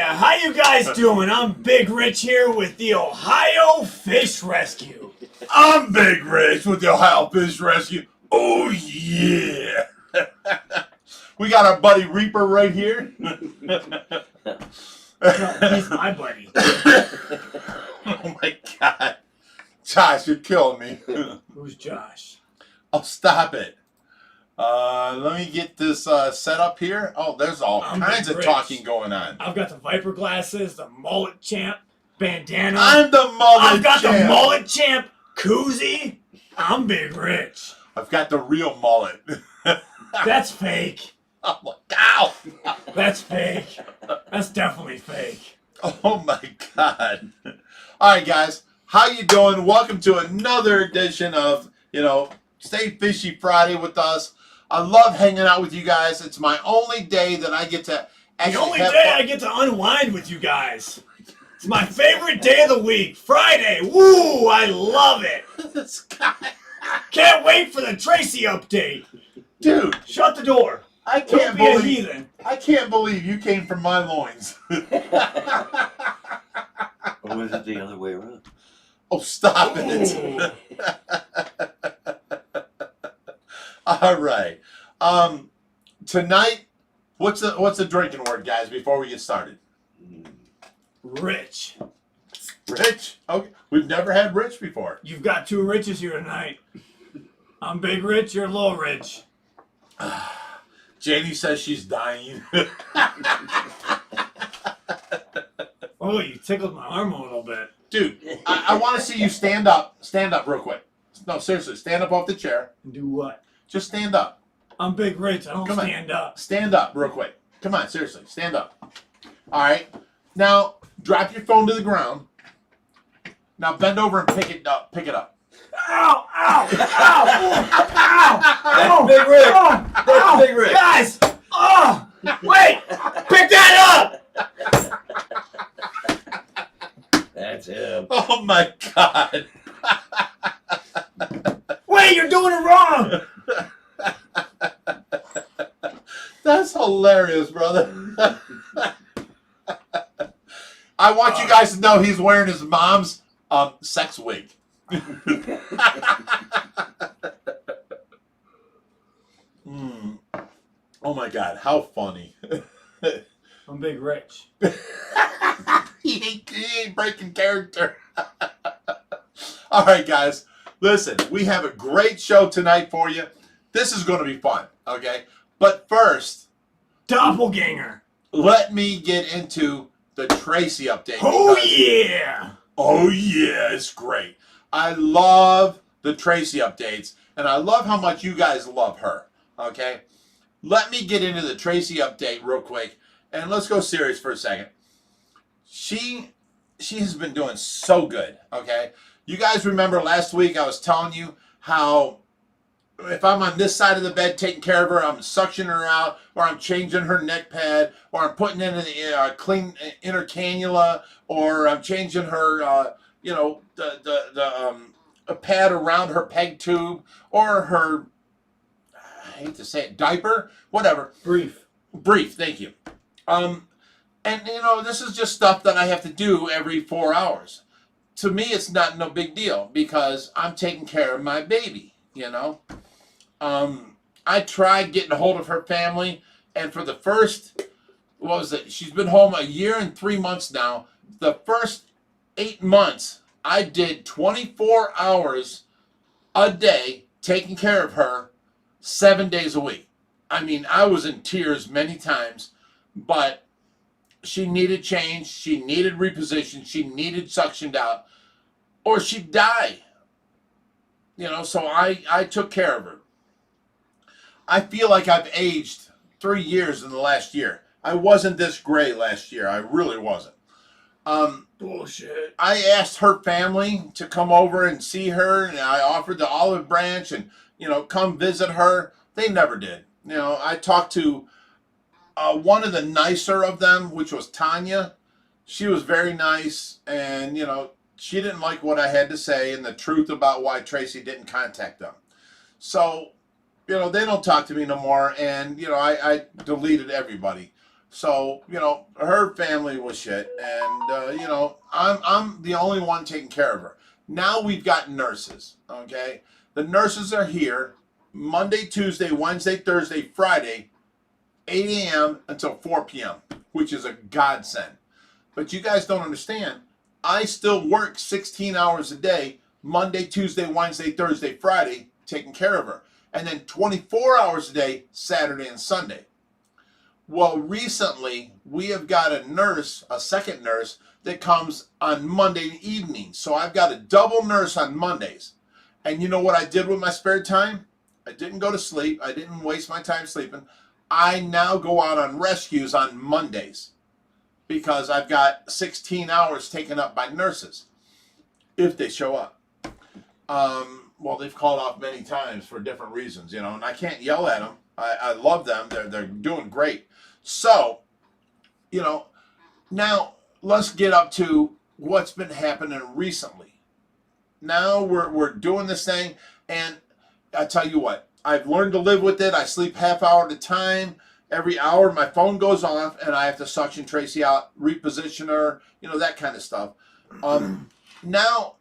Yeah, how you guys doing? I'm Big Rich here with the Ohio Fish Rescue. I'm Big Rich with the Ohio Fish Rescue. Oh, yeah. We got our buddy Reaper right here. No, he's my buddy. Oh, my God. Josh, you're killing me. Who's Josh? Oh, stop it. Let me get this set up here. Oh, there's all kinds of talking going on. I've got the Viper glasses, the mullet champ, bandana. I'm the mullet I've got champ. the mullet champ koozie. I'm Big Rich. I've got the real mullet. That's fake. Oh, my God. That's fake. That's definitely fake. Oh, my God. All right, guys. How you doing? Welcome to another edition of, Stay Fishy Friday with us. I love hanging out with you guys. It's my only day that I get to actually The only day I get to unwind with you guys. It's my favorite day of the week. Friday. Woo! I love it. This guy. Can't wait for the Tracy update. Dude, Shut the door. I Don't be a heathen. I can't believe you came from my loins. Or was it the other way around? Oh, stop it. All right. Tonight, what's the drinking word, guys, before we get started? Rich. Rich? Okay. We've never had Rich before. You've got two Riches here tonight. I'm Big Rich, you're Little Rich. Janie says she's dying. Oh, you tickled my arm a little bit. Dude, I want to see you stand up. Stand up real quick. No, seriously, stand up off the chair. And do what? Just stand up. I'm Big Rich, I don't Come on. stand up. Stand up real quick. Come on, seriously, stand up. All right. Now, drop your phone to the ground. Now bend over and pick it up. Pick it up. Ow! Ow! Ow! Ow! That's Big Rick. Ow! That's Big Rick. Guys! Oh! Wait! Pick that up! That's him. Oh my God. Wait, you're doing it wrong! That's hilarious, brother. I want you guys to know he's wearing his mom's sex wig. Oh my God, how funny. I'm Big Rich. he ain't breaking character. All right, guys. Listen, we have a great show tonight for you. This is going to be fun, okay? But first, Doppelganger. let me get into the Tracy update. Oh, because- yeah! Oh, yeah, it's great. I love the Tracy updates, and I love how much you guys love her, okay? Let me get into the Tracy update real quick, and let's go serious for a second. She has been doing so good, okay? You guys remember last week I was telling you how if I'm on this side of the bed taking care of her, I'm suctioning her out, or I'm changing her neck pad, or I'm putting in a clean inner cannula, or I'm changing her, a pad around her peg tube, or her, I hate to say it, diaper, whatever. Brief. Thank you. And this is just stuff that I have to do every 4 hours. To me, it's not no big deal because I'm taking care of my baby, I tried getting a hold of her family, and for the first, she's been home a year and 3 months now. The first 8 months, I did 24 hours a day taking care of her 7 days a week. I mean, I was in tears many times, but she needed change, she needed reposition, she needed suctioned out, or she'd die. So I took care of her. I feel like I've aged 3 years in the last year. I wasn't this gray last year. I really wasn't. Bullshit. I asked her family to come over and see her, and I offered the olive branch and, come visit her. They never did. I talked to one of the nicer of them, which was Tanya. She was very nice, and, she didn't like what I had to say and the truth about why Tracy didn't contact them. So, they don't talk to me no more, and, I deleted everybody. So, you know, her family was shit, and you know, I'm the only one taking care of her. Now we've got nurses, okay? The nurses are here Monday, Tuesday, Wednesday, Thursday, Friday, 8 a.m. until 4 p.m., which is a godsend. But you guys don't understand. I still work 16 hours a day, Monday, Tuesday, Wednesday, Thursday, Friday, taking care of her. And then 24 hours a day, Saturday and Sunday. Well, recently, we have got a nurse, a second nurse, that comes on Monday evening. So I've got a double nurse on Mondays. And you know what I did with my spare time? I didn't go to sleep. I didn't waste my time sleeping. I now go out on rescues on Mondays because I've got 16 hours taken up by nurses if they show up. Well, they've called off many times for different reasons, you know, and I can't yell at them. I love them. They're doing great. So, you know, now let's get up to what's been happening recently. Now we're doing this thing, and I tell you what, I've learned to live with it. I sleep half hour at a time. Every hour my phone goes off, and I have to suction Tracy out, reposition her, you know, that kind of stuff. Now,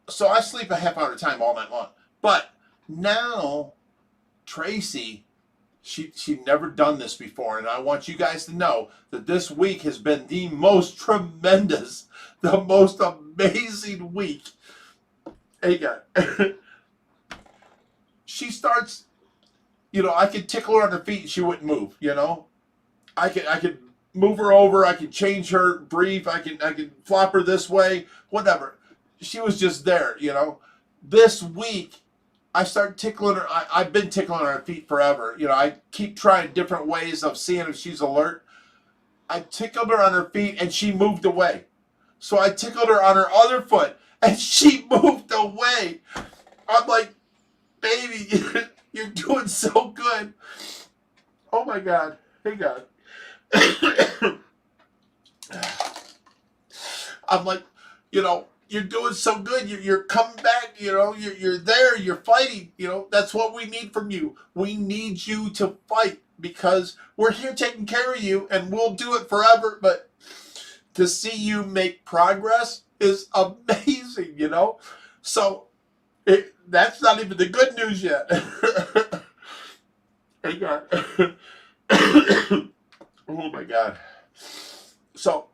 so I sleep a half hour at a time all night long. But now Tracy, she'd never done this before, and I want you guys to know that this week has been the most tremendous, the most amazing week. Hey, God. She starts, you know, I could tickle her on her feet and she wouldn't move, you know. I could move her over, I could change her brief, I could flop her this way, whatever. She was just there, you know. This week, I started tickling her. I've been tickling her feet forever. You know, I keep trying different ways of seeing if she's alert. I tickled her on her feet and she moved away. So I tickled her on her other foot and she moved away. I'm like, baby, you're doing so good. Oh my God. Hey, God. I'm like, you know, you're doing so good. You're coming back. You know, you're there. You're fighting. You know, that's what we need from you. We need you to fight because we're here taking care of you, and we'll do it forever. But to see you make progress is amazing. You know, so that's not even the good news yet. Hey, God. Oh my God. So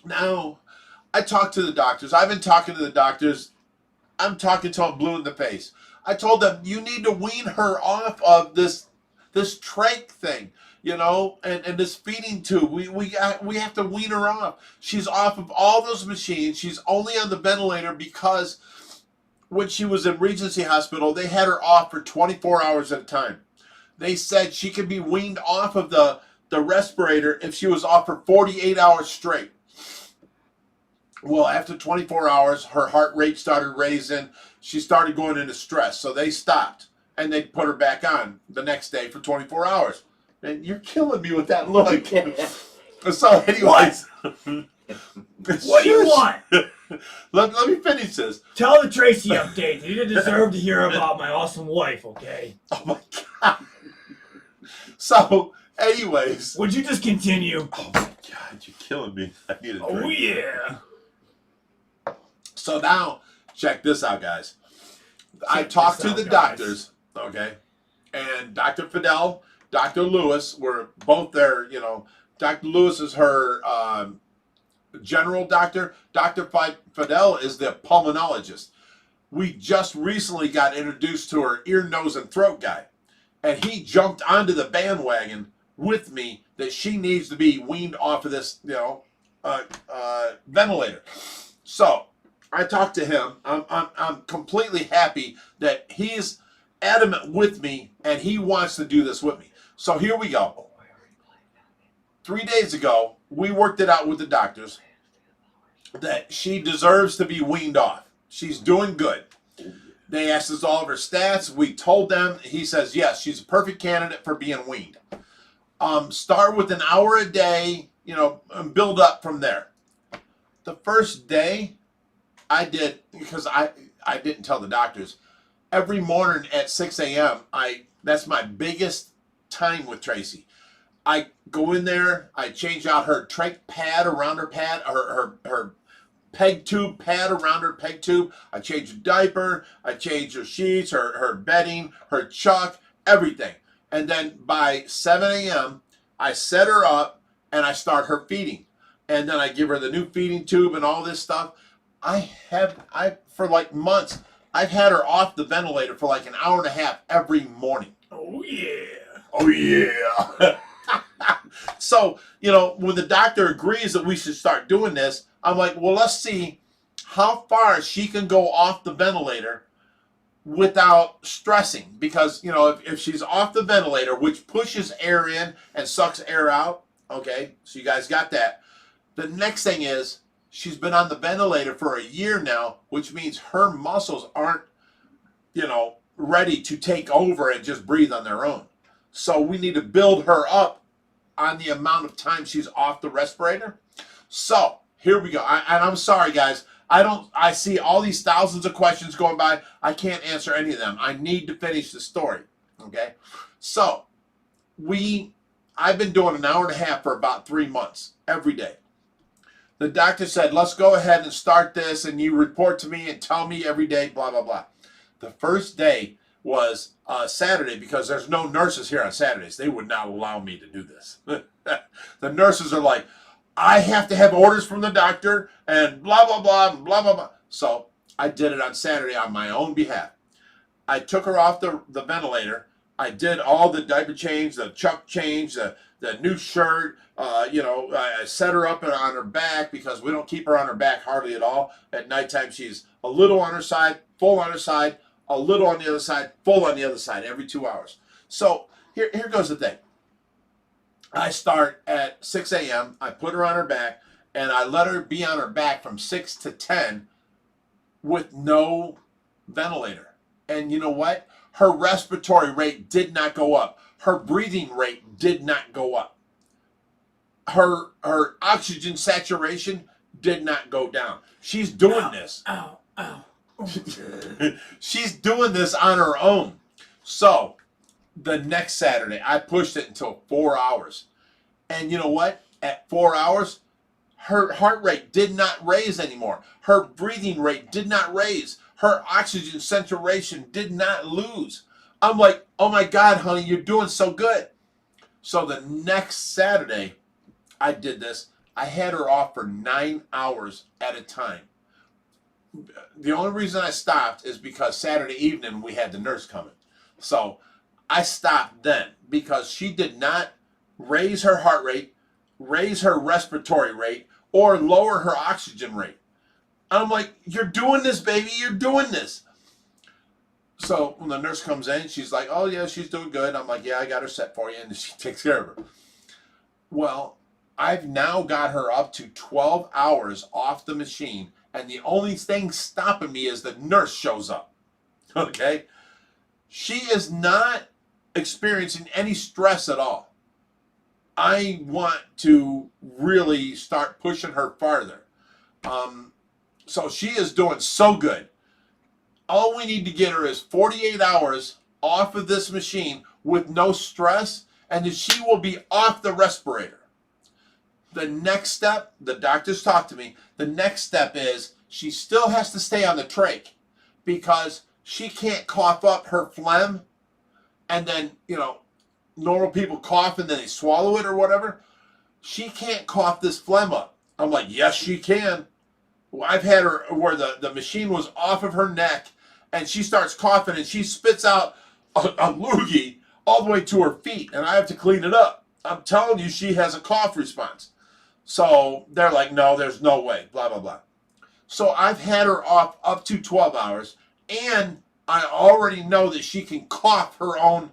now I talk to the doctors. I've been talking to the doctors. I'm talking to them blue in the face. I told them, you need to wean her off of this trach thing, you know, and this feeding tube. We have to wean her off. She's off of all those machines. She's only on the ventilator because when she was in Regency Hospital, they had her off for 24 hours at a time. They said she could be weaned off of the respirator if she was off for 48 hours straight. Well, after 24 hours, her heart rate started raising. She started going into stress. So they stopped, and they put her back on the next day for 24 hours. And you're killing me with that look. So anyways. What do you want? Let me finish this. Tell the Tracy update. You didn't deserve to hear about my awesome wife, okay? Oh, my God. So, anyways. Would you just continue? Oh, my God. You're killing me. I need a drink. Oh, yeah. So now, check this out, guys. I talked to the doctors, okay? And Dr. Fidel, Dr. Lewis were both there, you know. Dr. Lewis is her general doctor. Dr. Fidel is the pulmonologist. We just recently got introduced to her ear, nose, and throat guy. And he jumped onto the bandwagon with me that she needs to be weaned off of this, you know, ventilator. So I talked to him. I'm completely happy that he's adamant with me and he wants to do this with me. So here we go. 3 days ago, we worked it out with the doctors that she deserves to be weaned off. She's doing good. They asked us all of her stats. We told them. He says, yes, she's a perfect candidate for being weaned. Start with an hour a day, you know, and build up from there. The first day I did, because I didn't tell the doctors, every morning at 6 a.m., that's my biggest time with Tracy. I go in there, I change out her trach pad around her pad, her peg tube pad around her peg tube. I change the diaper, I change her sheets, her bedding, her chuck, everything. And then by 7 a.m., I set her up and I start her feeding. And then I give her the new feeding tube and all this stuff. For like months, I've had her off the ventilator for like an hour and a half every morning. Oh, yeah. Oh, yeah. So, when the doctor agrees that we should start doing this, I'm like, well, let's see how far she can go off the ventilator without stressing. Because, if she's off the ventilator, which pushes air in and sucks air out, okay, so you guys got that. The next thing is she's been on the ventilator for a year now, which means her muscles aren't, ready to take over and just breathe on their own. So we need to build her up on the amount of time she's off the respirator. So here we go. And I'm sorry, guys. I see all these thousands of questions going by. I can't answer any of them. I need to finish the story. Okay. So I've been doing an hour and a half for about 3 months every day. The doctor said, let's go ahead and start this, and you report to me and tell me every day, blah, blah, blah. The first day was Saturday, because there's no nurses here on Saturdays. They would not allow me to do this. The nurses are like, I have to have orders from the doctor and blah, blah, blah, blah, blah, blah. So I did it on Saturday on my own behalf. I took her off the ventilator. I did all the diaper change, the chuck change, the new shirt. I set her up on her back, because we don't keep her on her back hardly at all. At nighttime, she's a little on her side, full on her side, a little on the other side, full on the other side every 2 hours. So here goes the thing. I start at 6 a.m. I put her on her back, and I let her be on her back from 6 to 10 with no ventilator. And you know what? Her respiratory rate did not go up. Her breathing rate did not go up. Her oxygen saturation did not go down. She's doing this. Ow. She's doing this on her own. So the next Saturday, I pushed it until 4 hours. And you know what? At 4 hours, her heart rate did not raise anymore. Her breathing rate did not raise. Her oxygen saturation did not lose. I'm like, oh my God, honey, you're doing so good. So the next Saturday, I did this. I had her off for 9 hours at a time. The only reason I stopped is because Saturday evening we had the nurse coming. So I stopped then, because she did not raise her heart rate, raise her respiratory rate, or lower her oxygen rate. I'm like, you're doing this, baby. You're doing this. So when the nurse comes in, she's like, oh, yeah, she's doing good. I'm like, yeah, I got her set for you. And she takes care of her. Well, I've now got her up to 12 hours off the machine. And the only thing stopping me is the nurse shows up. Okay? She is not experiencing any stress at all. I want to really start pushing her farther. So she is doing so good. All we need to get her is 48 hours off of this machine with no stress, and then she will be off the respirator. The next step, the doctors talked to me, the next step is she still has to stay on the trach, because she can't cough up her phlegm, and then, normal people cough and then they swallow it or whatever. She can't cough this phlegm up. I'm like, yes, she can. I've had her where the machine was off of her neck, and she starts coughing, and she spits out a loogie all the way to her feet, and I have to clean it up. I'm telling you, she has a cough response. So they're like, no, there's no way, blah, blah, blah. So I've had her off up to 12 hours, and I already know that she can cough her own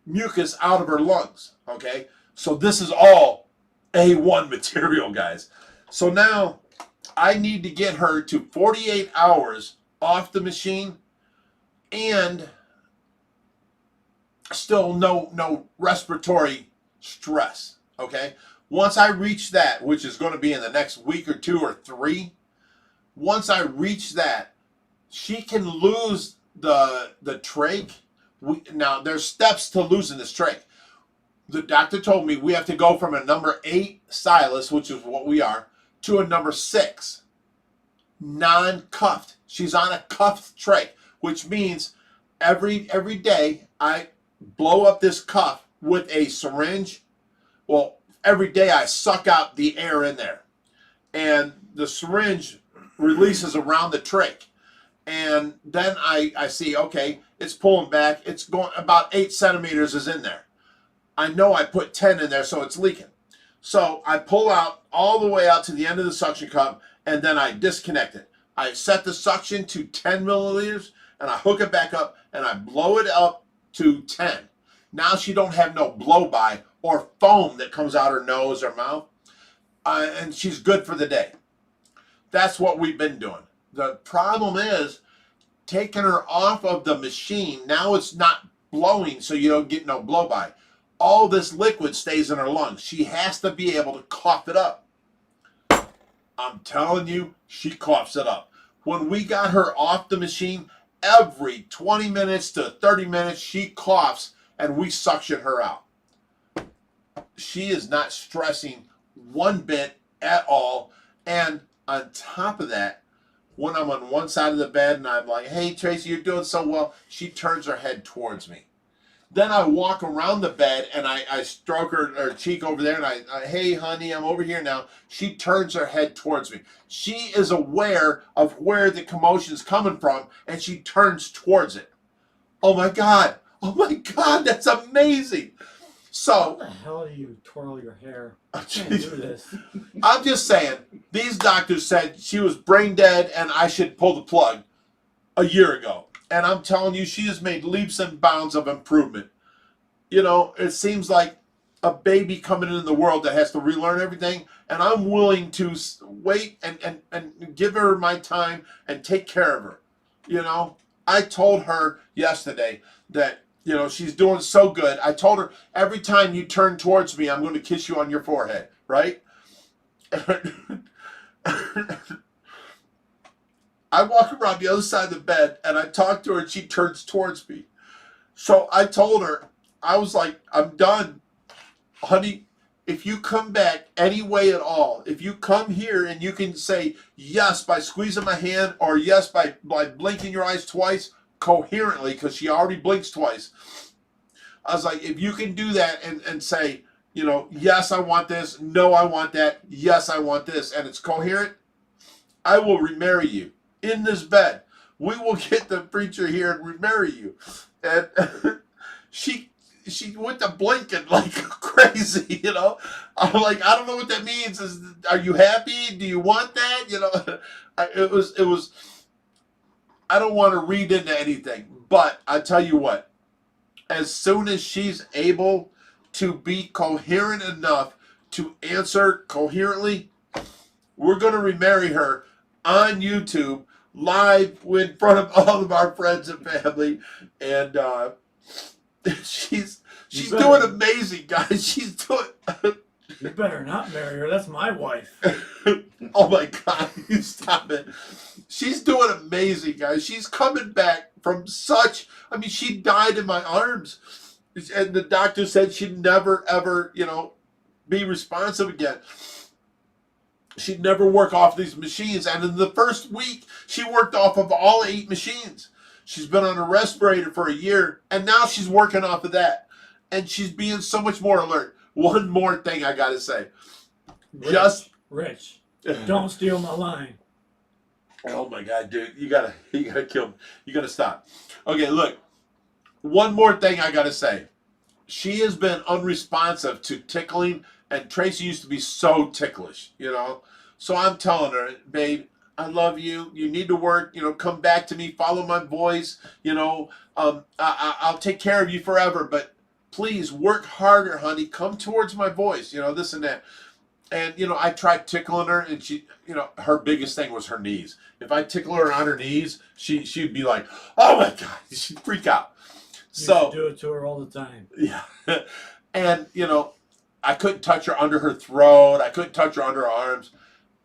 mucus out of her lungs, okay? So this is all A1 material, guys. So now I need to get her to 48 hours off the machine, and still no respiratory stress, okay? Once I reach that, which is going to be in the next week or 2 or 3, once I reach that, she can lose the trach. Now, there's steps to losing this trach. the doctor told me we have to go from a number 8 stylus, which is what we are, to a number 6, non-cuffed. She's on a cuffed trach, which means every day I blow up this cuff with a syringe. Well, every day I suck out the air in there, and the syringe releases around the trach. And then I see, okay, it's pulling back. It's going about 8 centimeters is in there. I know I put 10 in there, so it's leaking. So I pull out all the way out to the end of the suction cup, and then I disconnect it. I set the suction to 10 milliliters, and I hook it back up, and I blow it up to 10. Now she don't have no blow-by or foam that comes out her nose or mouth, and she's good for the day. That's what we've been doing. The problem is taking her off of the machine. Now it's not blowing, so you don't get no blow-by. All this liquid stays in her lungs. She has to be able to cough it up. I'm telling you, she coughs it up. When we got her off the machine, every 20 minutes to 30 minutes, she coughs, and we suction her out. She is not stressing one bit at all. And on top of that, when I'm on one side of the bed and I'm like, hey, Tracy, you're doing so well, she turns her head towards me. Then I walk around the bed and I stroke her cheek over there and I, hey, honey, I'm over here now. She turns her head towards me. She is aware of where the commotion's coming from, and she turns towards it. Oh, my God. Oh, my God. That's amazing. So, How the hell do you twirl your hair? Oh, I can't do this. I'm just saying, these doctors said she was brain dead and I should pull the plug a year ago. And I'm telling you, she has made leaps and bounds of improvement. You know, it seems like a baby coming into the world that has to relearn everything. And I'm willing to wait and give her my time and take care of her. You know, I told her yesterday that, you know, she's doing so good. I told her, every time you turn towards me, I'm going to kiss you on your forehead, right? I walk around the other side of the bed, and I talk to her, and she turns towards me. So I told her, I was like, I'm done. Honey, if you come back any way at all, if you come here and you can say yes by squeezing my hand or yes by blinking your eyes twice, coherently, because she already blinks twice. I was like, if you can do that and say, you know, yes, I want this, no, I want that, yes, I want this, and it's coherent, I will remarry you in this bed. We will get the preacher here and remarry you. And she went to blinking like crazy, you know. I'm like, I don't know what that means. Are you happy? Do you want that? You know, it was. I don't want to read into anything, but I tell you what, as soon as she's able to be coherent enough to answer coherently, we're going to remarry her on YouTube, live in front of all of our friends and family, and she's doing amazing, guys. She's doing. You better not marry her. That's my wife. Oh my God, you stop it. She's doing amazing, guys. She's coming back from such, I mean, she died in my arms. And the doctor said she'd never, ever, you know, be responsive again. She'd never work off these machines. And in the first week, she worked off of all 8 machines. She's been on a respirator for a year, and now she's working off of that. And she's being so much more alert. One more thing I gotta say. Rich, don't steal my line. Oh my God, dude, you gotta kill me. You gotta stop. Okay, look. One more thing I gotta say. She has been unresponsive to tickling, and Tracy used to be so ticklish, you know. So I'm telling her, babe, I love you. You need to work. You know, come back to me. Follow my voice. You know, I'll take care of you forever, but please work harder, honey. Come towards my voice. You know, this and that. And, you know, I tried tickling her, and she, you know, her biggest thing was her knees. If I tickle her on her knees, she'd be like, oh my God, she'd freak out. You do it to her all the time. Yeah. And, you know, I couldn't touch her under her throat. I couldn't touch her under her arms.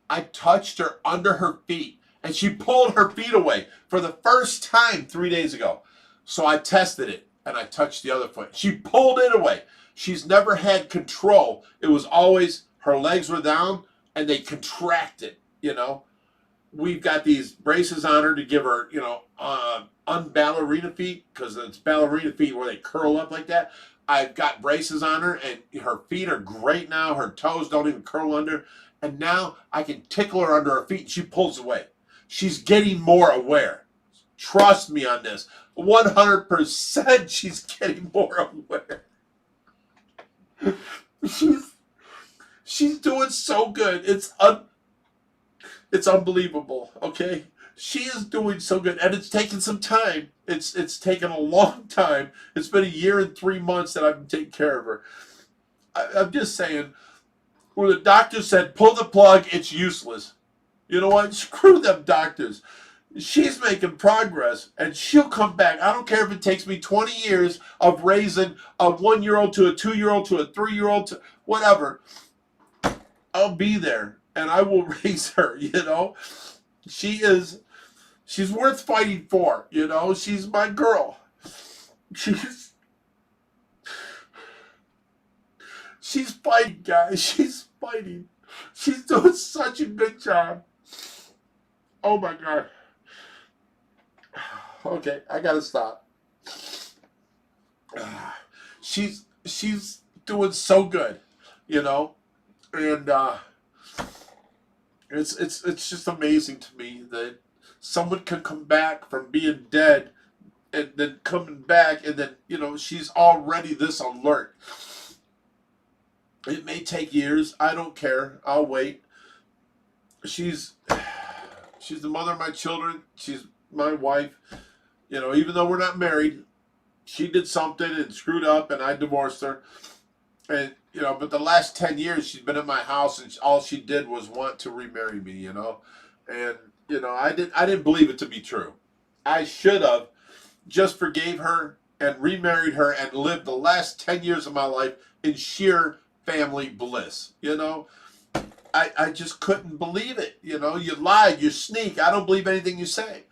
I touched her under her feet, and she pulled her feet away for the first time 3 days ago. So I tested it, and I touched the other foot. She pulled it away. She's never had control. It was always her legs were down and they contracted, you know. We've got these braces on her to give her, you know, unballerina feet, because it's ballerina feet where they curl up like that. I've got braces on her, and her feet are great now. Her toes don't even curl under. And now I can tickle her under her feet, and she pulls away. She's getting more aware. Trust me on this. 100% she's getting more aware. She's doing so good. It's unbelievable, okay? She is doing so good, and it's taken some time. It's taken a long time. It's been a year and 3 months that I've been taking care of her. I'm just saying, where the doctor said, pull the plug, it's useless. You know what? Screw them doctors. She's making progress, and she'll come back. I don't care if it takes me 20 years of raising a 1-year-old to a 2-year-old to a 3-year-old to whatever. I'll be there, and I will raise her, you know. She's worth fighting for, you know. She's my girl. She's fighting, guys. She's fighting. She's doing such a good job. Oh my God. Okay, I gotta stop. She's doing so good, you know, and it's just amazing to me that someone can come back from being dead and then coming back, and then, you know, she's already this alert. It may take years. I don't care. I'll wait. She's the mother of my children. She's my wife. You know, even though we're not married, she did something and screwed up, and I divorced her. And, you know, but the last 10 years she's been at my house, and all she did was want to remarry me, you know. And, you know, I didn't believe it to be true. I should have just forgave her and remarried her and lived the last 10 years of my life in sheer family bliss, you know. I just couldn't believe it, you know. You lied, you sneak. I don't believe anything you say.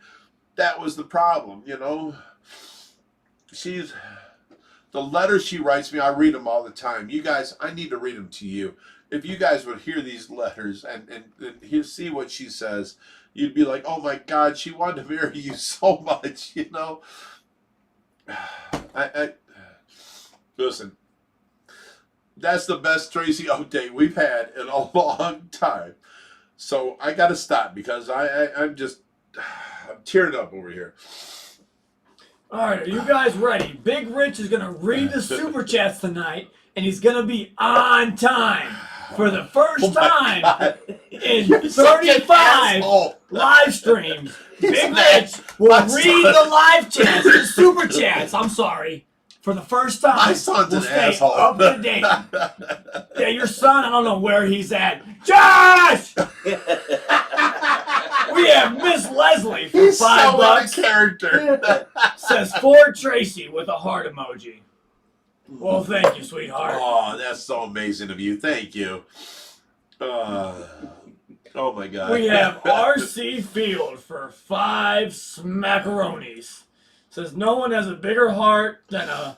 That was the problem, you know. The letters she writes me, I read them all the time. You guys, I need to read them to you. If you guys would hear these letters and see what she says, you'd be like, oh my God, she wanted to marry you so much, you know. Listen, that's the best Tracy update we've had in a long time. So I got to stop because I'm tearing up over here. All right, are you guys ready? Big Rich is going to read the super chats tonight, and he's going to be on time for the first time in 35 live streams. Big Rich will read the live chats, the super chats. I'm sorry. For the first time, my son's we'll an stay asshole. up to date. Yeah, your son, I don't know where he's at. Josh! We have Miss Leslie for He's $5. so out of character. Says for Tracy with a heart emoji. Well, thank you, sweetheart. Oh, that's so amazing of you. Thank you. Oh my God. We have RC Field for 5 smackaronis. Says no one has a bigger heart than a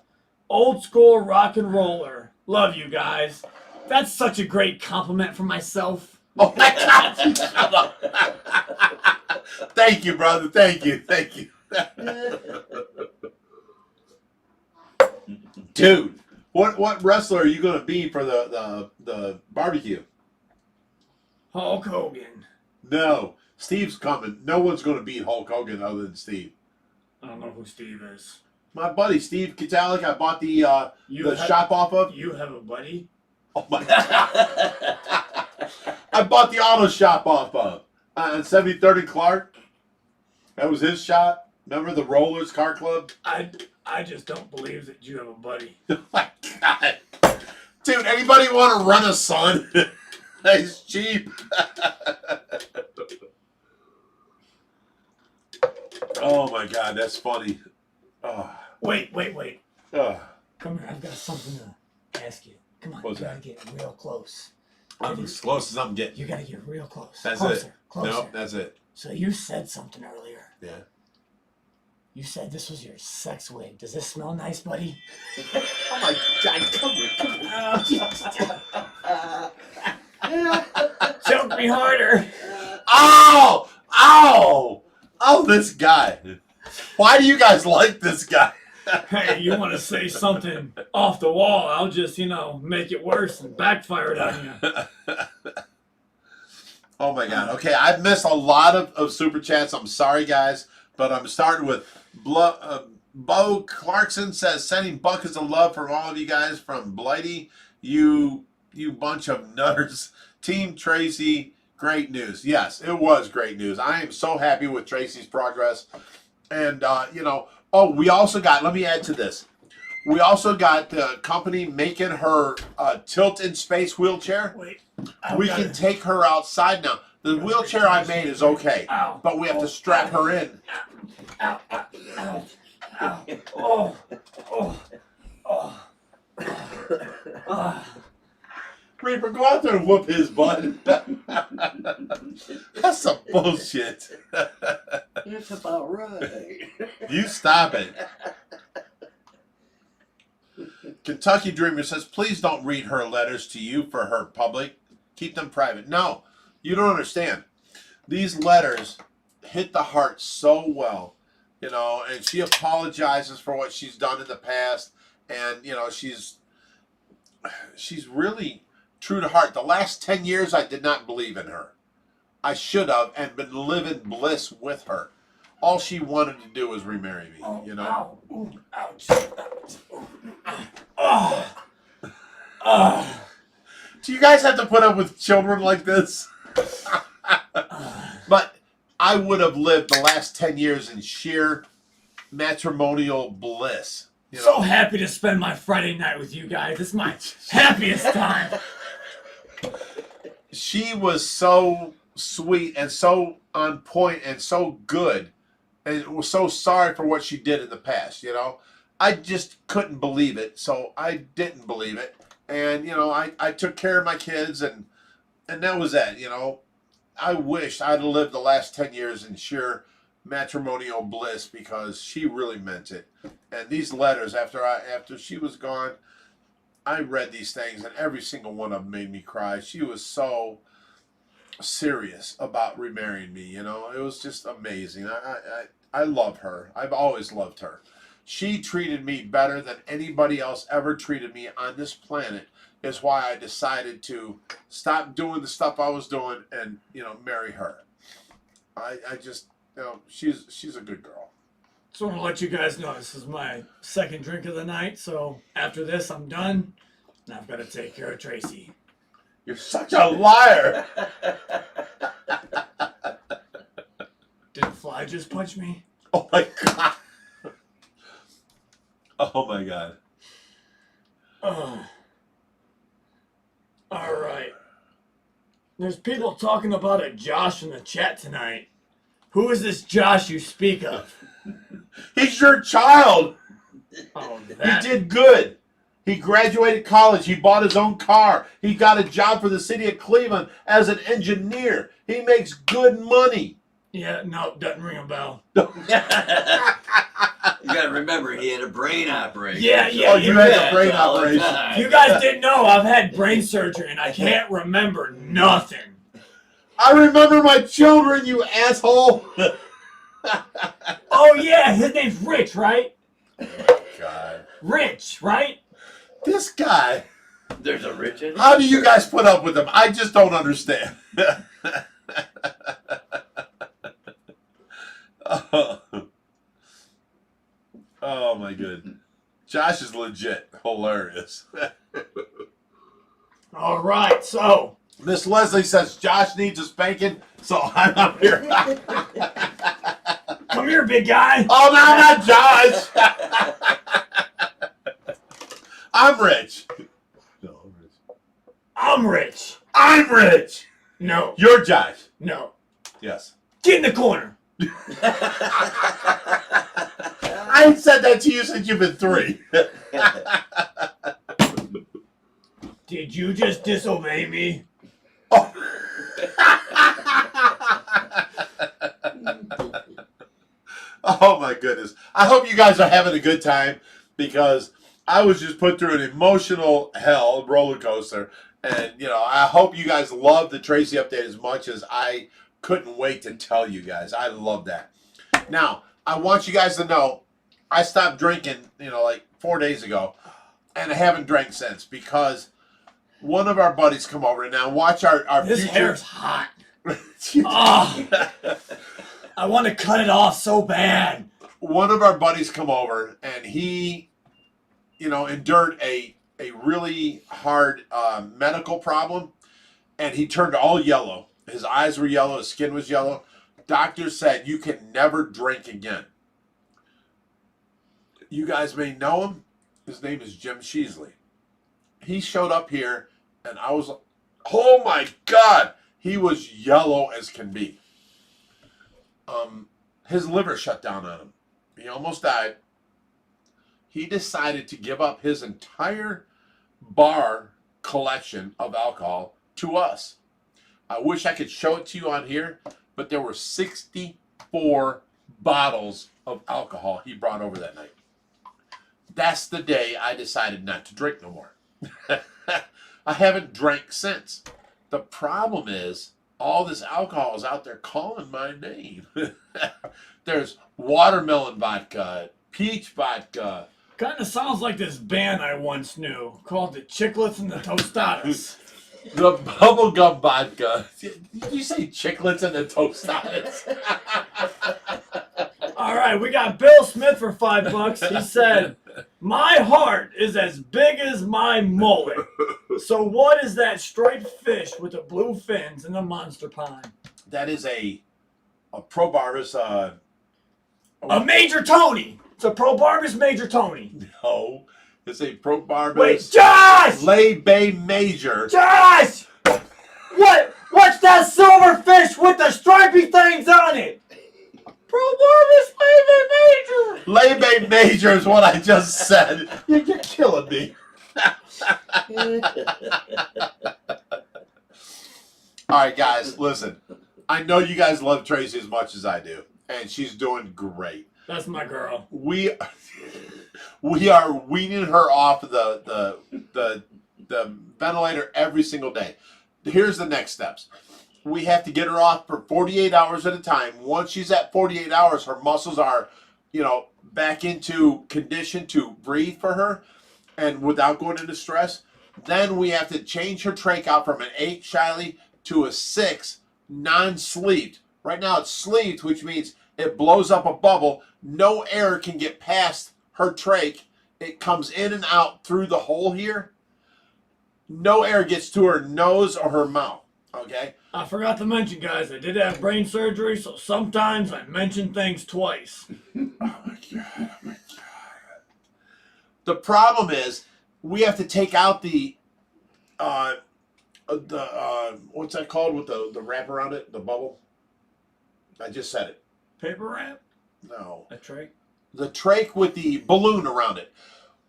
old school rock and roller. Love you guys. That's such a great compliment for myself. Oh my God. Shut up. Thank you, brother. Thank you. Thank you. Dude, what wrestler are you going to be for the barbecue? Hulk Hogan. No, Steve's coming. No one's going to beat Hulk Hogan other than Steve. I don't know who Steve is. My buddy Steve Kitalik, I bought the You shop off of. You have a buddy? Oh my God. I bought the auto shop off of on 73rd and Clark. That was his shop. Remember the Rollers Car Club? I just don't believe that you have a buddy. Oh my God. Dude, anybody want to run a son? It's cheap. Oh my God, that's funny. Oh. Wait. Oh. Come here, I've got something to ask you. Come on, What's you gotta that? get real close. I'm as close as I'm getting. You gotta get real close. That's closer, it. Closer. Nope, that's it. So you said something earlier. Yeah. You said this was your sex wig. Does this smell nice, buddy? Oh my God, come here. Choke me harder. Ow! Ow! Oh, this guy. Why do you guys like this guy? Hey, you want to say something off the wall? I'll just, make it worse and backfire it on you. Oh my God. Okay, I've missed a lot of super chats. I'm sorry, guys, but I'm starting with Bo Clarkson says, sending buckets of love from all of you guys from Blighty. You bunch of nutters. Team Tracy, great news. Yes, it was great news. I am so happy with Tracy's progress. And, we also got, let me add to this. We also got the company making her tilt in space wheelchair. Wait. We can take her outside now. The wheelchair I made is okay, but we have to strap her in. Ow, ow, ow, ow. Oh, oh, oh. Reaper, go out there and whoop his butt. That's some bullshit. That's about right. You stop it. Kentucky Dreamer says, please don't read her letters to you for her public. Keep them private. No, you don't understand. These letters hit the heart so well, and she apologizes for what she's done in the past. And, she's really true to heart. The last 10 years, I did not believe in her. I should have and been living bliss with her. All she wanted to do was remarry me, Ow, ooh, ouch. Oh. Do you guys have to put up with children like this? But I would have lived the last 10 years in sheer matrimonial bliss. So happy to spend my Friday night with you guys. It's my happiest time. She was so sweet and so on point and so good, and was so sorry for what she did in the past, I just couldn't believe it, so I didn't believe it. And, I took care of my kids, and that was that, I wish I'd have lived the last 10 years in sheer matrimonial bliss, because she really meant it. And these letters, after she was gone, I read these things, and every single one of them made me cry. She was so serious about remarrying me, It was just amazing. I love her. I've always loved her. She treated me better than anybody else ever treated me on this planet. Is why I decided to stop doing the stuff I was doing and, marry her. I just, she's a good girl. Just want to let you guys know this is my second drink of the night, so after this I'm done, and I've got to take care of Tracy. You're such a liar. Did a fly just punch me? Oh my God. Oh my God. All right. There's people talking about a Josh in the chat tonight. Who is this Josh you speak of? He's your child. Oh, He did good. He graduated college. He bought his own car. He got a job for the city of Cleveland as an engineer. He makes good money. Yeah, no, doesn't ring a bell. You gotta remember, he had a brain operation. Yeah. Oh, you had a brain all the operation. time. You guys didn't know I've had brain surgery and I can't remember nothing. I remember my children, you asshole. Oh yeah, his name's Rich, right? God. Rich, right? This guy. There's a rich in it. How do you guys put up with him? I just don't understand. Oh my goodness. Josh is legit hilarious. All right, so Miss Leslie says Josh needs a spanking, so I'm up here. come here, big guy. Oh, no, not Josh. I'm rich. No, I'm rich. I'm Rich. I'm rich. No, You're Josh. no. Yes. Get in the corner. I ain't said that to you since you've been 3. Did you just disobey me? Oh. Oh my goodness. I hope you guys are having a good time because I was just put through an emotional hell roller coaster. And, you know, I hope you guys love the Tracy update as much as I couldn't wait to tell you guys. I love that. Now, I want you guys to know I stopped drinking, you know, like 4 days ago. And I haven't drank since because one of our buddies come over. And now watch our This future. hair's hot. Oh, I want to cut it off so bad. One of our buddies come over and he, you know, endured a really hard medical problem, and he turned all yellow. His eyes were yellow, his skin was yellow. Doctors said you can never drink again. You guys may know him. His name is Jim Sheasley. He showed up here, and I was, oh my God, he was yellow as can be. His liver shut down on him. He almost died. He decided to give up his entire bar collection of alcohol to us. I wish I could show it to you on here, but there were 64 bottles of alcohol he brought over that night. That's the day I decided not to drink no more. I haven't drank since. The problem is all this alcohol is out there calling my name. There's watermelon vodka, peach vodka. Kind of sounds like this band I once knew called the Chiclets and the Tostadas. The bubblegum vodka. Did you say chiclets and the tostadas? All right, we got Bill Smith for $5. He said, "My heart is as big as my mullet. So what is that straight fish with the blue fins in the monster pond?" That is a Pro Barbus. A Major Tony. It's a Pro Barbus Major Tony. No, it's a Pro Barbus. Wait, Josh! Lay Bay Major. Josh! What's that silver fish with the stripy things on it? Pro Barbus Major! Lay Bay Major is what I just said. You're killing me. All right, guys, listen. I know you guys love Tracy as much as I do, and she's doing great. That's my girl. We are weaning her off the ventilator every single day. Here's the next steps. We have to get her off for 48 hours at a time. Once she's at 48 hours, her muscles are, you know, back into condition to breathe for her and without going into stress. Then we have to change her trach out from an 8 Shiley to a 6 non-sleeved. Right now it's sleeved, which means it blows up a bubble. No air can get past her trach. It comes in and out through the hole here. No air gets to her nose or her mouth. Okay? I forgot to mention, guys, I did have brain surgery, so sometimes I mention things twice. Oh my God. Oh my God. The problem is we have to take out the what's that called with the wrap around it, the bubble? I just said it. Paper wrap? No. A trach? The trach with the balloon around it.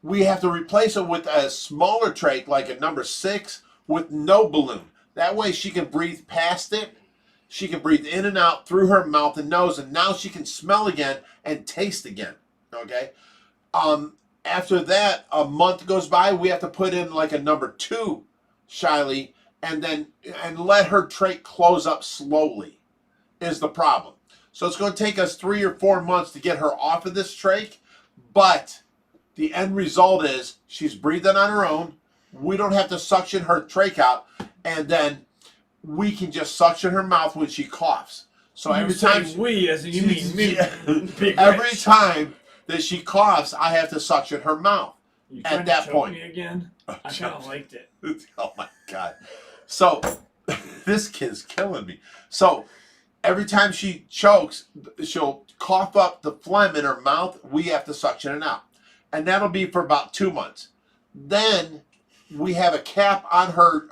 We have to replace it with a smaller trach, like a number 6, with no balloon. That way she can breathe past it. She can breathe in and out through her mouth and nose, and now she can smell again and taste again. Okay? After that, a month goes by, we have to put in like a number 2 Shiley and let her trach close up slowly is the problem. So it's going to take us 3 or 4 months to get her off of this trach, but the end result is she's breathing on her own. We don't have to suction her trach out, and then we can just suction her mouth when she coughs. So every time we, as in you mean me, every time that she coughs, I have to suction her mouth. You at that choke point. Me again? I kind of liked it. Oh my God. So this kid's killing me. So every time she chokes, she'll cough up the phlegm in her mouth. We have to suction it out. And that'll be for about 2 months. Then we have a cap on her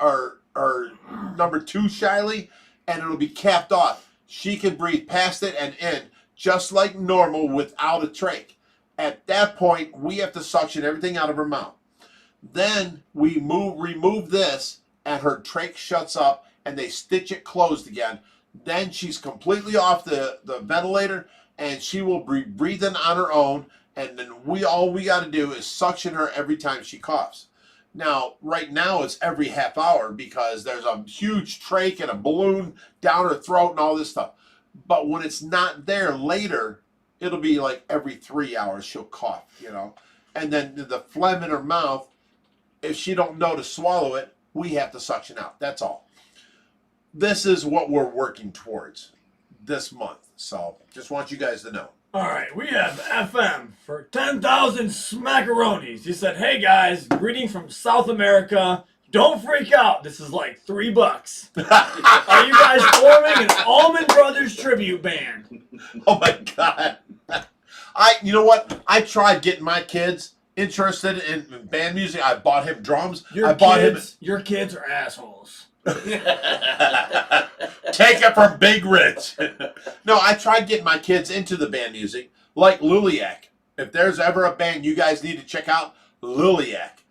number 2 Shiley, and it'll be capped off. She can breathe past it and in just like normal without a trach. At that point, we have to suction everything out of her mouth. Then we remove this, and her trach shuts up, and they stitch it closed again. Then she's completely off the ventilator, and she will be breathing on her own, and then all we got to do is suction her every time she coughs. Now, right now it's every half hour because there's a huge trach and a balloon down her throat and all this stuff. But when it's not there later, it'll be like every 3 hours she'll cough, you know. And then the phlegm in her mouth, if she don't know to swallow it, we have to suction out. That's all. This is what we're working towards this month. So just want you guys to know. All right, we have FM for 10,000 smackaronis. He said, "Hey guys, greeting from South America. Don't freak out. This is like $3. Are you guys forming an Allman Brothers tribute band?" Oh my God. You know what? I tried getting my kids interested in band music. I bought him drums. Your kids are assholes. Take it from Big Rich. No, I tried getting my kids into the band music, like Luliac. If there's ever a band you guys need to check out, Luliac.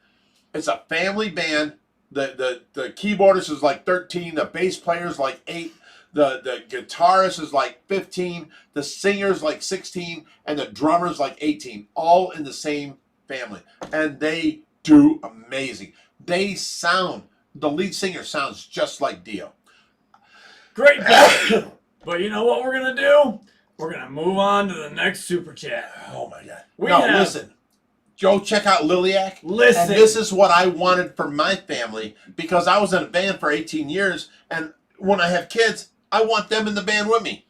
It's a family band. The keyboardist is like 13. The bass player is like 8. The guitarist is like 15. The singer's like 16. And the drummer's like 18. All in the same family. And they do amazing. The lead singer sounds just like Dio. Great band. But you know what we're going to do? We're going to move on to the next super chat. Oh my God. Listen. Joe, check out Liliac. Listen. And this is what I wanted for my family because I was in a band for 18 years. And when I have kids, I want them in the band with me.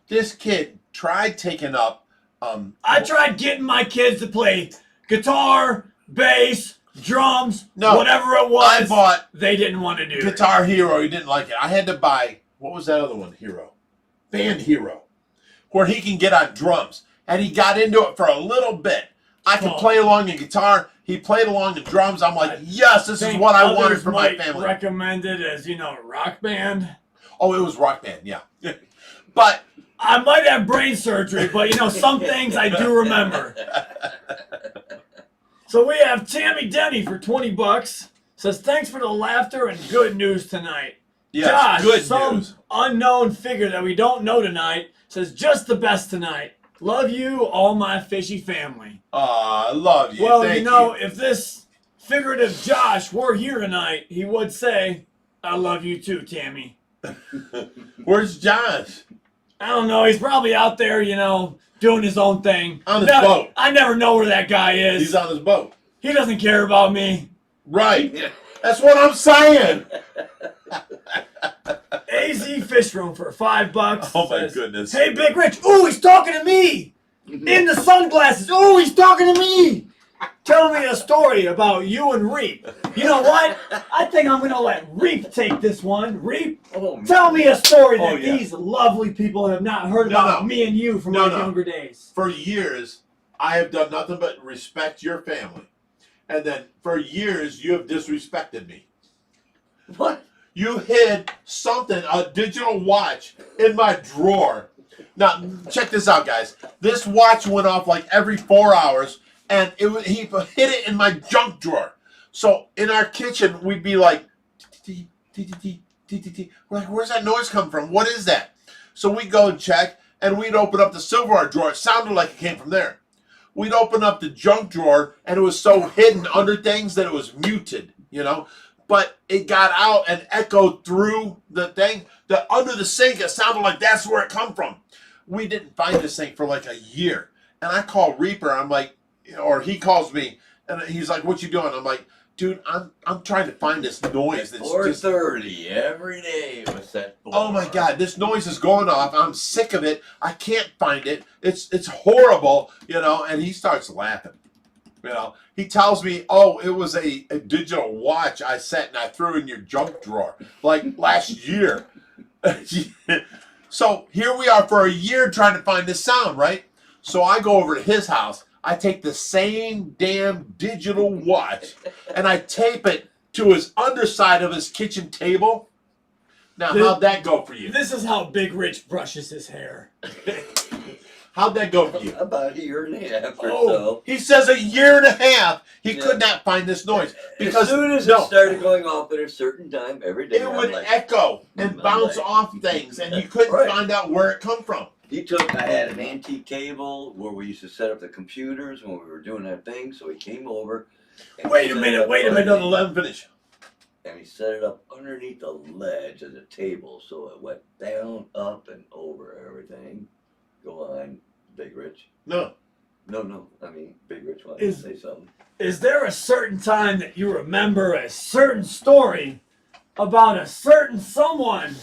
This kid tried taking up... I tried getting my kids to play guitar, bass, drums, whatever it was. I bought... They didn't want to do Guitar Hero. He didn't like it. I had to buy... What was that other one? Hero. Band Hero. Where he can get on drums. And he got into it for a little bit. I could play along the guitar. He played along the drums. I'm like, yes, this is what I wanted for my family. Recommended as, rock band. Oh, it was rock band, yeah. But I might have brain surgery, but some things I do remember. So we have Tammy Denny for $20. Says, thanks for the laughter and good news tonight. Yes, Josh, good some news. unknown figure that we don't know tonight, says, just the best tonight. Love you, all my fishy family. I love you. Well, Thank you. if this figurative Josh were here tonight, he would say, I love you too, Tammy. Where's Josh? I don't know. He's probably out there, doing his own thing. On his boat. I never know where that guy is. He's on his boat. He doesn't care about me. Right. That's what I'm saying. AZ Fish Room for $5. Oh my goodness. Hey, Big Rich. Ooh, he's talking to me. In the sunglasses. Ooh, he's talking to me. Tell me a story about you and Reap. You know what? I think I'm going to let Reap take this one. Reap, tell me a story that these lovely people have not heard about me and you from our younger days. For years, I have done nothing but respect your family. And then for years, you have disrespected me. What? You hid something, a digital watch, in my drawer. Now, check this out, guys. This watch went off like every 4 hours, and he hid it in my junk drawer. So in our kitchen, we'd be like, we're like, where's that noise come from? What is that? So we'd go and check, and we'd open up the silverware drawer. It sounded like it came from there. We'd open up the junk drawer, and it was so hidden under things that it was muted, But it got out and echoed through the thing. That under the sink, it sounded like that's where it come from. We didn't find this thing for like a year. And I call Reaper. I'm like, or he calls me, and he's like, "What you doing?" I'm like, "Dude, I'm trying to find this noise that's 4:30 every day was that. Oh my God, this noise is going off. I'm sick of it. I can't find it. It's horrible, And he starts laughing. He tells me, "Oh, it was a digital watch I set and I threw in your junk drawer like last year." So here we are for a year trying to find this sound, right? So I go over to his house. I take the same damn digital watch and I tape it to his underside of his kitchen table. Now, how'd that go for you? This is how Big Rich brushes his hair. How'd that go for you? About a year and a half or so. He says a year and a half he could not find this noise. Because as soon as it started going off at a certain time every day, it would echo and bounce off things, and you couldn't find out where it come from. I had an antique table where we used to set up the computers when we were doing that thing. So he came over. And Wait a minute. No, let him finish. And he set it up underneath the ledge of the table, so it went down, up, and over everything. Go on, Big Rich. No. No. I mean, Big Rich wanted to say something. Is there a certain time that you remember a certain story about a certain someone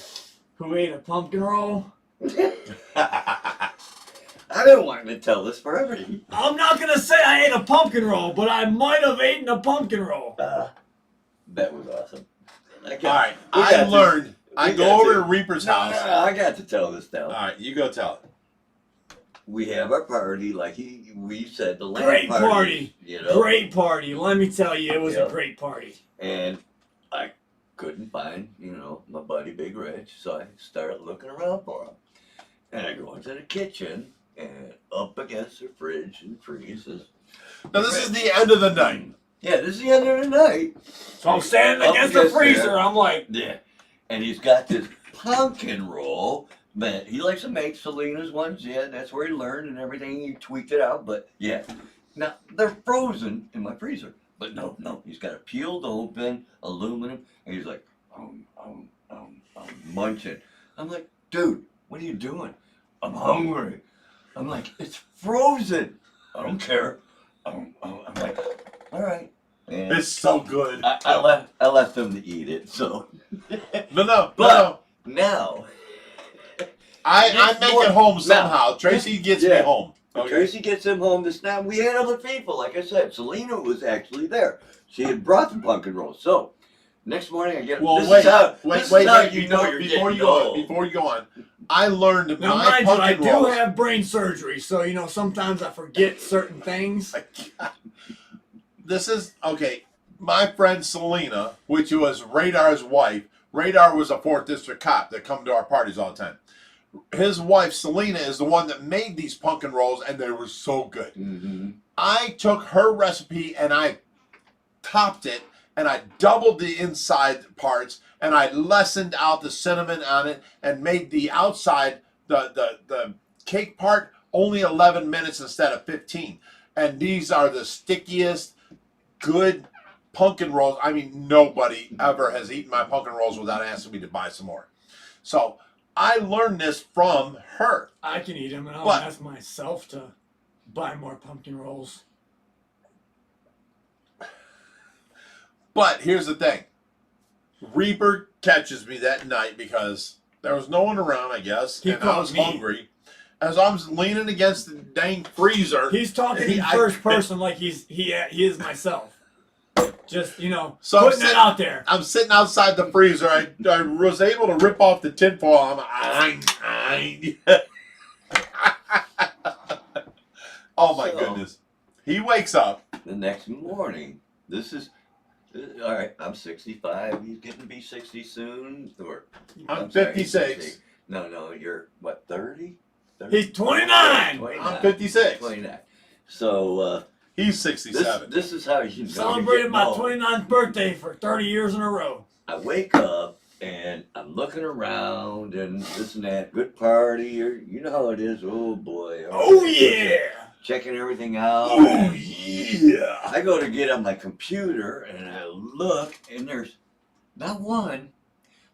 who ate a pumpkin roll? I've been wanting to tell this forever. I'm not going to say I ate a pumpkin roll, but I might have eaten a pumpkin roll. That was awesome. All right, I learned. I go over to Reaper's house. No, I got to tell this now. All right, you go tell it. We have our party, like we said, the land Great party. You know? Great party. Let me tell you, it was a great party. And I couldn't find, my buddy Big Rich, so I started looking around for him. And I go into the kitchen, and up against the fridge and freezes. Now this is the end of the night. Yeah, this is the end of the night. So I'm standing against the freezer. There. I'm like, yeah. And he's got this pumpkin roll that he likes to make. Selena's ones, yeah, that's where he learned and everything. He tweaked it out, but yeah. Now, they're frozen in my freezer. But no, he's got a peeled open aluminum, and he's like, munching. I'm like, dude, what are you doing? I'm hungry. I'm like, it's frozen. I don't care. I'm like, all right. And It's so good. I left them to eat it, so. No. Now, I make it home somehow. Tracy gets me home. Okay. Tracy gets him home this night. We had other people, like I said. Selena was actually there. She had brought the pumpkin rolls. So, next morning I get. Well, this wait, is how before you're you go on, I learned now my mind you, I pumpkin do rolls. have brain surgery, so sometimes I forget certain things. This is okay. My friend Selena, which was Radar's wife. Radar was a 4th District cop that come to our parties all the time. His wife Selena is the one that made these pumpkin rolls, and they were so good. Mm-hmm. I took her recipe and I topped it, and I doubled the inside parts, and I lessened out the cinnamon on it, and made the outside, the cake part, only 11 minutes instead of 15. And these are the stickiest, good pumpkin rolls. I mean, nobody ever has eaten my pumpkin rolls without asking me to buy some more. So I learned this from her. I can eat them, and I'll ask myself to buy more pumpkin rolls. But here's the thing. Reaper catches me that night because there was no one around, I guess, and I was hungry. As I'm leaning against the dang freezer. He's talking in first person like he is myself. Just, So putting it out there. I'm sitting outside the freezer. I was able to rip off the tinfoil. Oh my goodness. He wakes up. The next morning, all right, I'm 65. He's getting to be 60 soon. I'm 56. No, you're, what, 30? He's 29. I'm 56. 29. So, he's 67. This is how you know. Celebrated my 29th birthday for 30 years in a row. I wake up and I'm looking around and this and that. Good party. Or, you know how it is. Oh, boy. Oh, yeah. Checking everything out. Oh, yeah. I go to get on my computer and I look and there's not one,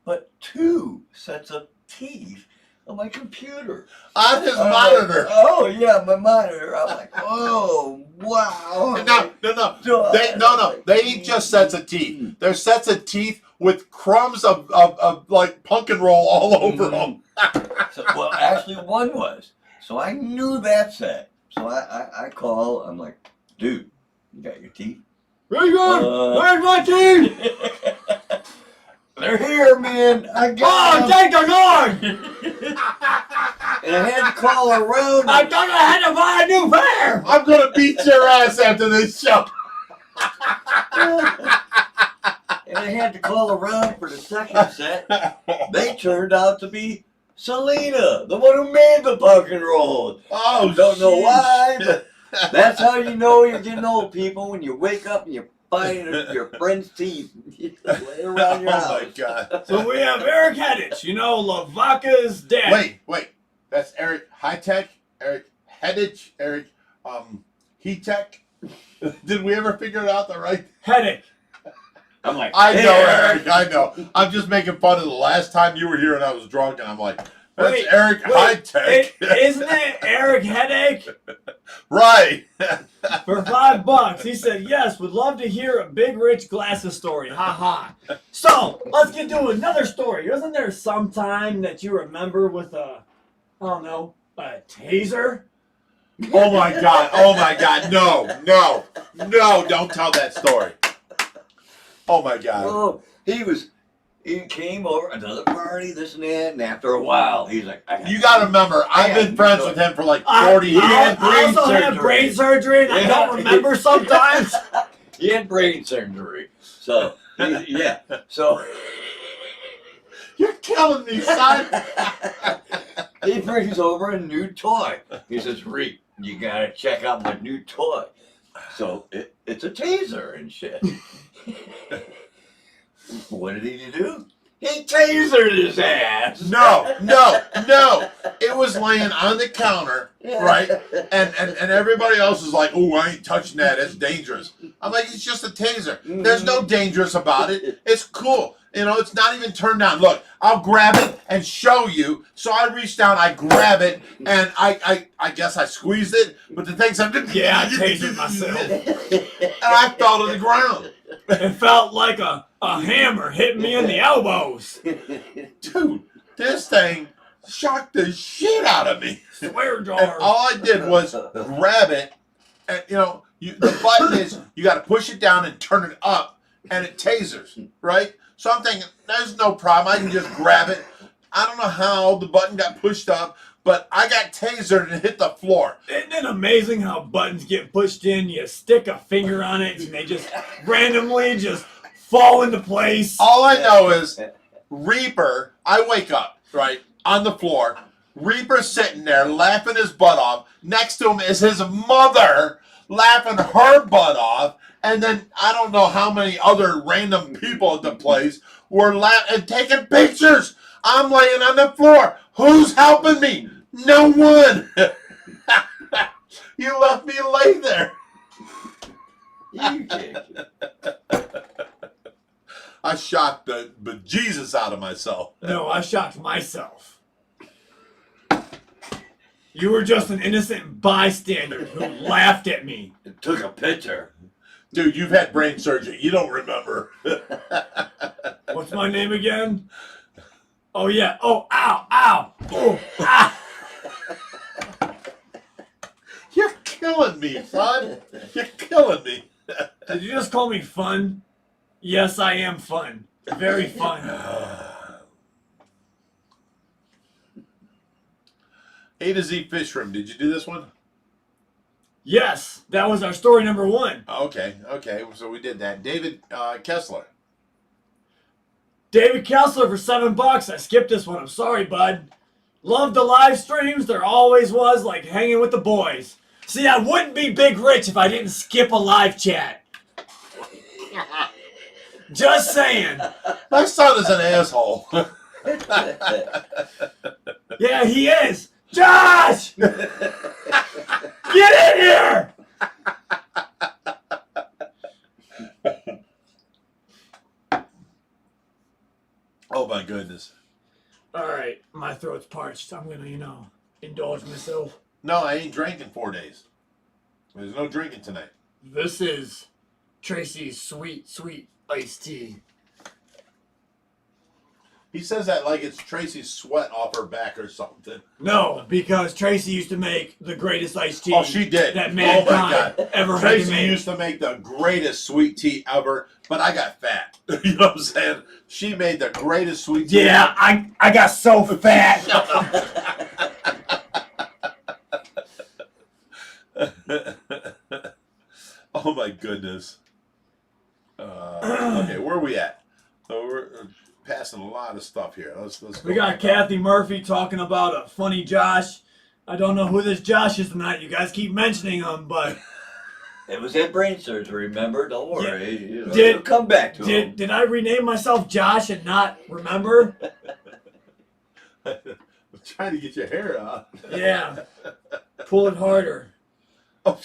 but 2 sets of teeth on my computer. On his monitor. Oh, yeah, my monitor. I'm like, oh, wow. No. They ain't just sets of teeth. They're sets of teeth with crumbs of like pumpkin roll all over them. Well, actually, one was. So I knew that set. So I call. I'm like, dude, you got your teeth? Very good. Where's my teeth? They're here, man. I got them. Thank the Lord. And I had to call around. I thought I had to buy a new pair. I'm going to beat your ass after this show. And I had to call around for the second set. They turned out to be Selena, the one who made the pumpkin roll. Oh, don't know why, but that's how you know you're getting old, people, when you wake up and you find your friend's teeth laying around your house. Oh, my God. So we have Eric Heddich, Lavaka's dad. Wait. That's Eric High Tech, Eric Headage, Eric He Tech. Did we ever figure it out the right? Headache. I'm like, I hey, know, Eric. I know. I'm just making fun of the last time you were here and I was drunk, and I'm like, that's Wait, Eric High Tech. Isn't it Eric Headache? Right. For $5. He said, yes, would love to hear a Big Rich glasses story. Ha ha. So, let's get to another story. Wasn't there some time that you remember with a taser? Oh my God. Oh my God. No, don't tell that story. Oh my God. oh, he came over, another party, this and that, and after a while, he's like, You got to remember, I've been friends with him for like 40 years. I also had brain surgery, and I don't remember sometimes. He had brain surgery. So, yeah. So, You're killing me, son. he brings over a new toy. He says, Reek, you got to check out my new toy. So, it's a taser and shit. What did he do? He tasered his ass. No. It was laying on the counter, right? And everybody else is like, oh, I ain't touching that. It's dangerous. I'm like, it's just a taser. There's no dangerous about it. It's cool. You know, it's not even turned on. Look, I'll grab it and show you. So I reach down, I grab it, and I guess I squeezed it. But the thing's, Yeah, I tasered myself. And I fell to the ground. It felt like a hammer hitting me in the elbows. Dude, this thing shocked the shit out of me. Swear And jar. all I did was grab it, and the button is you got to push it down and turn it up, and it tasers, right? So I'm thinking, there's no problem. I can just grab it. I don't know how the button got pushed up, but I got tasered and hit the floor. Isn't it amazing how buttons get pushed in? You stick a finger on it, and they just randomly just fall into place. All I know is Reaper, I wake up, right, on the floor. Reaper's sitting there laughing his butt off. Next to him is his mother laughing her butt off. And then I don't know how many other random people at the place were laughing and taking pictures. I'm laying on the floor. Who's helping me? No one. You left me lay there. You did. I shocked the bejesus out of myself. No, I shocked myself. You were just an innocent bystander who laughed at me. Took a picture. Dude, you've had brain surgery. You don't remember. What's my name again? Oh, yeah. Oh, ow, ow. Oh, ah. You're killing me, son. You're killing me. Did you just call me fun? Yes, I am fun. Very fun. A to Z Fish Room. Did you do this one? Yes, that was our story number 1. Okay. So we did that. David Kessler. David Kessler for $7. I skipped this one. I'm sorry, bud. Love the live streams. There always was, like hanging with the boys. See, I wouldn't be Big Rich if I didn't skip a live chat. Just saying. My son is an asshole. Yeah, he is. Josh! Get in here! Oh my goodness. All right, my throat's parched. I'm gonna, indulge myself. No, I ain't drinking 4 days. There's no drinking tonight. This is Tracy's sweet, sweet iced tea. He says that like it's Tracy's sweat off her back or something. No, because Tracy used to make the greatest iced tea. Oh, she did. That Oh my mankind God. ever had to Tracy make. used to make the greatest sweet tea ever, but I got fat. You know what I'm saying? She made the greatest sweet tea Yeah, I got so fat. Oh my goodness. Okay, where are we at? So we're passing a lot of stuff here. Let's go. We got Kathy Murphy talking about a funny Josh. I don't know who this Josh is tonight. You guys keep mentioning him, but It was that brain surgery, remember? Don't worry. Did- It'll come back to him. did I rename myself Josh and not remember? I'm trying to get your hair out. Yeah. Pull it harder. Oh.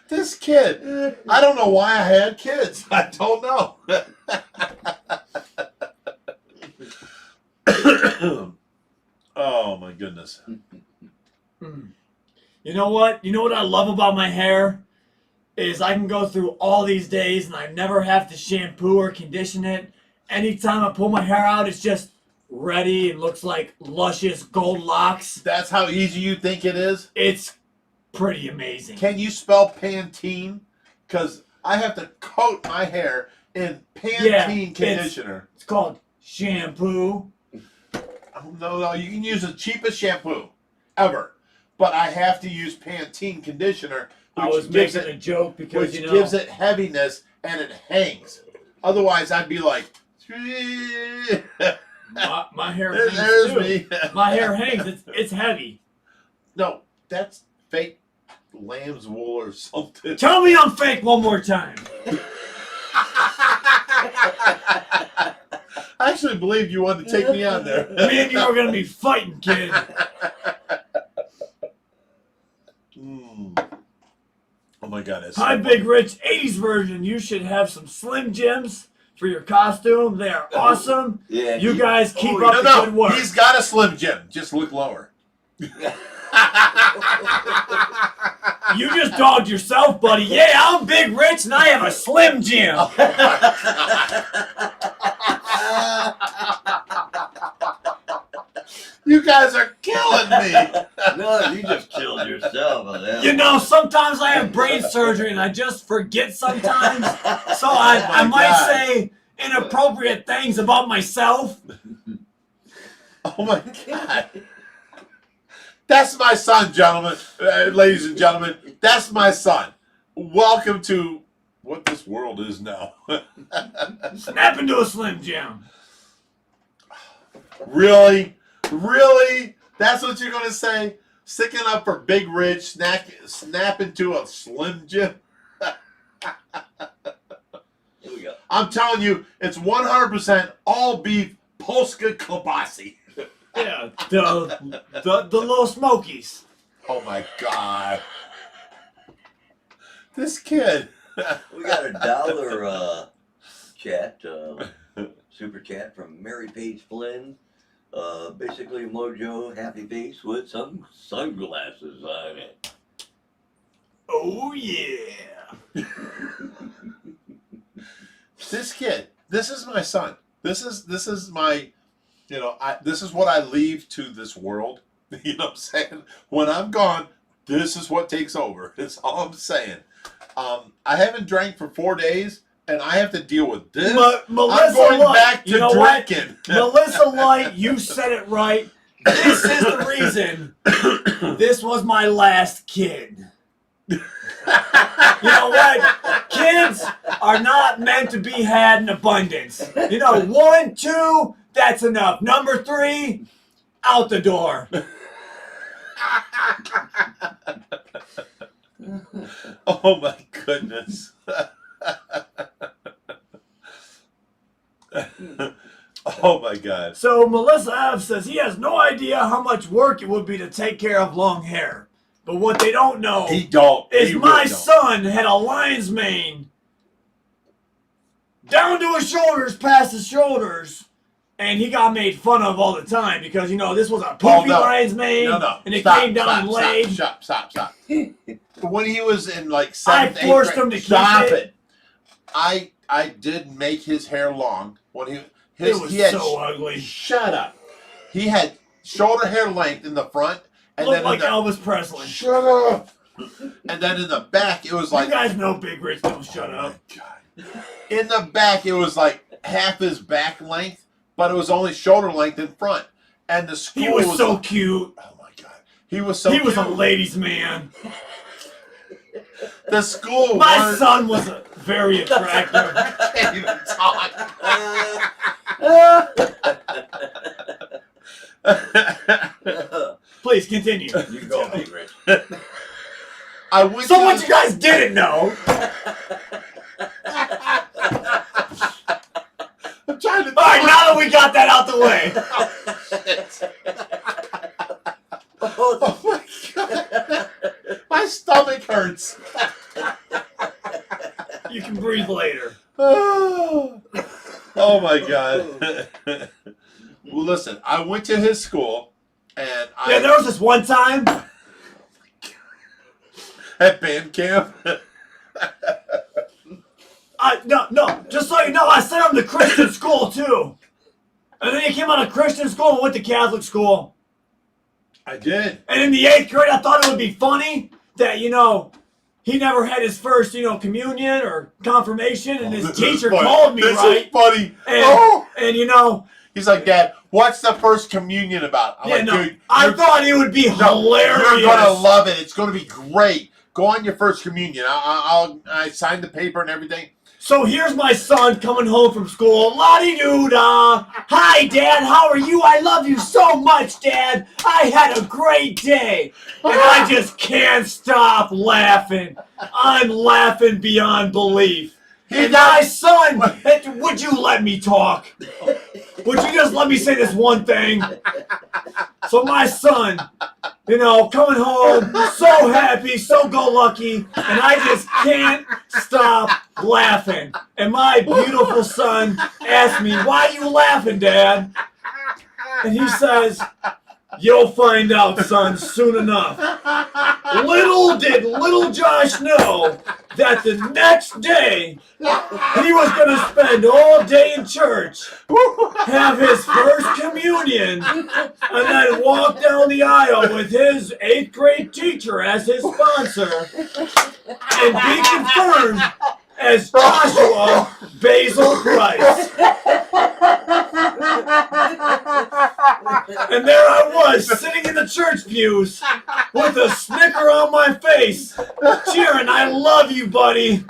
This kid. I don't know why I had kids. I don't know. Oh my goodness. You know what? You know what I love about my hair? Is I can go through all these days and I never have to shampoo or condition it. Anytime I pull my hair out, it's just ready and looks like luscious gold locks. That's how easy you think it is? It's pretty amazing. Can you spell Pantene? Because I have to coat my hair in Pantene conditioner. It's called shampoo. Oh, no, you can use the cheapest shampoo ever. But I have to use Pantene conditioner, I was gives making it a joke because, which gives it heaviness and it hangs. Otherwise, I'd be like, my hair hangs there's too. me. My hair hangs. It's heavy. No, that's fake lamb's wool or something. Tell me I'm fake one more time. I actually believed you wanted to take me on there. Me and you are going to be fighting, kid. Oh my God. That's Hi, so Big Rich, 80s version. You should have some Slim Jims for your costume. They are awesome. Yeah. You guys keep funny. up the good work. He's got a Slim Jim. Just look lower. You just dogged yourself, buddy. Yeah, I'm Big Rich and I have a Slim Jim. You guys are killing me. No, you just killed yourself. On that. You know, sometimes I have brain surgery and I just forget sometimes. So I might God. say inappropriate things about myself. Oh my God. That's my son, gentlemen, ladies and gentlemen. That's my son. Welcome to what this world is now. Snap into a Slim Jim. Really? Really? That's what you're going to say? Sticking up for Big Rich, snap into a Slim Jim? Here we go. I'm telling you, it's 100% all beef Polska kielbasa. Yeah, the Low Smokies. Oh my God. This kid. We got $1 chat, super chat from Mary Page Flynn. Basically Mojo happy face with some sunglasses on it. Oh yeah. This kid. This is my son. This is my, this is what I leave to this world. You know what I'm saying? When I'm gone, this is what takes over. That's all I'm saying. I haven't drank for 4 days, and I have to deal with this. Melissa I'm going Light, back to you know drinking. What? Melissa Light, you said it right. This is the reason this was my last kid. You know what? Kids are not meant to be had in abundance. 1, 2, that's enough. Number 3, out the door. Oh my goodness. Oh my God. So Melissa F says he has no idea how much work it would be to take care of long hair. But what they don't know He don't. is He my really don't. son had a lion's mane down to his shoulders, past his shoulders, and he got made fun of all the time because, this was a poofy lion's mane, No. and it Stop, came down and laid. Stop. When he was in like I 7th, 8th forced grade, him to keep stop it. it. I did make his hair long when It was so ugly. Shut up. He had shoulder hair length in the front, and Looked then like in the, Elvis Presley. shut up. And then in the back, it was like You guys know Big Rich don't shut up. God. In the back, it was like half his back length, but it was only shoulder length in front. And the school He was so cute. Oh my God. He was so He was a cute. ladies' man. The school My wanted- son was very attractive. I can't even talk. Please continue. You go, Big Rich. I went So to what the- you guys didn't know I'm trying to All right, now that way. Oh my God. My stomach hurts. You can breathe later. Oh my God. Well, listen, I went to his school, and Yeah, there was this one time. at band camp. No, just so you know, I sent him to Christian school too. And then he came out of Christian school and went to Catholic school. I did. And in the 8th grade, I thought it would be funny that, he never had his first, communion or confirmation, and his teacher called me, this right? is funny. And He's like, Dad, what's the first communion about? I'm like, dude, I thought it would be hilarious. You're gonna love it. It's gonna be great. Go on your first communion. I signed the paper and everything. So here's my son coming home from school. La-di-doo-da. Hi, Dad. How are you? I love you so much, Dad. I had a great day. And I just can't stop laughing. I'm laughing beyond belief. And my son, would you let me talk? Would you just let me say this one thing? So my son, coming home, so happy, so go-lucky, and I just can't stop laughing. And my beautiful son asked me, "Why are you laughing, Dad?" And he says, "You'll find out, son, soon enough." Little did little Josh know that the next day he was going to spend all day in church, have his first communion, and then walk down the aisle with his 8th grade teacher as his sponsor and be confirmed as Joshua Basil Price. And there I was, sitting in the church pews with a snicker on my face, cheering, "I love you, buddy.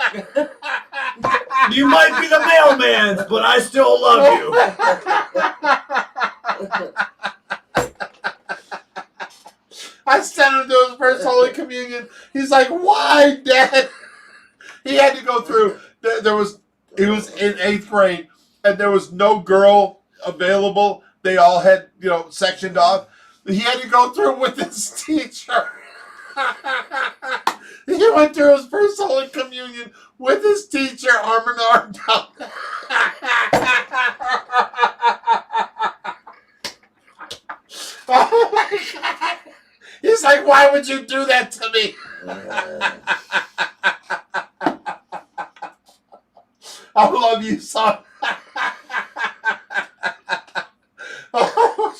You might be the mailman's, but I still love you." I sent him to his first Holy Communion. He's like, "Why, Dad?" He had to go through. He was in 8th grade, and there was no girl available. They all had, sectioned off. He had to go through with his teacher. He went through his first Holy Communion with his teacher, arm in arm down. Oh my God. He's like, "Why would you do that to me?" I love you, son.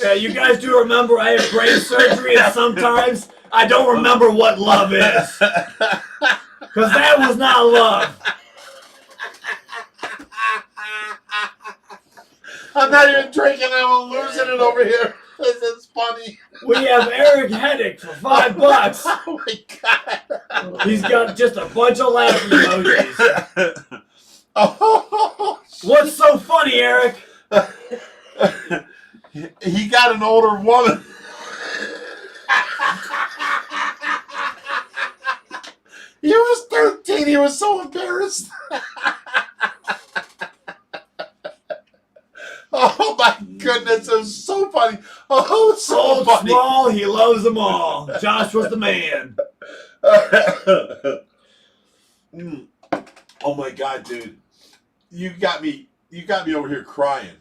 Yeah, you guys do remember I had brain surgery, and sometimes I don't remember what love is. Because that was not love. I'm not even drinking. I'm losing it over here. This is funny. We have Eric Heddick for $5. Oh my God. He's got just a bunch of laughing emojis. Oh, What's so funny, Eric? he got an older woman. He was 13. He was so embarrassed. Oh my goodness, it was so funny. Oh, it's so Old, funny. small, he loves them all. Josh was the man. Oh my God, dude. You got me over here crying.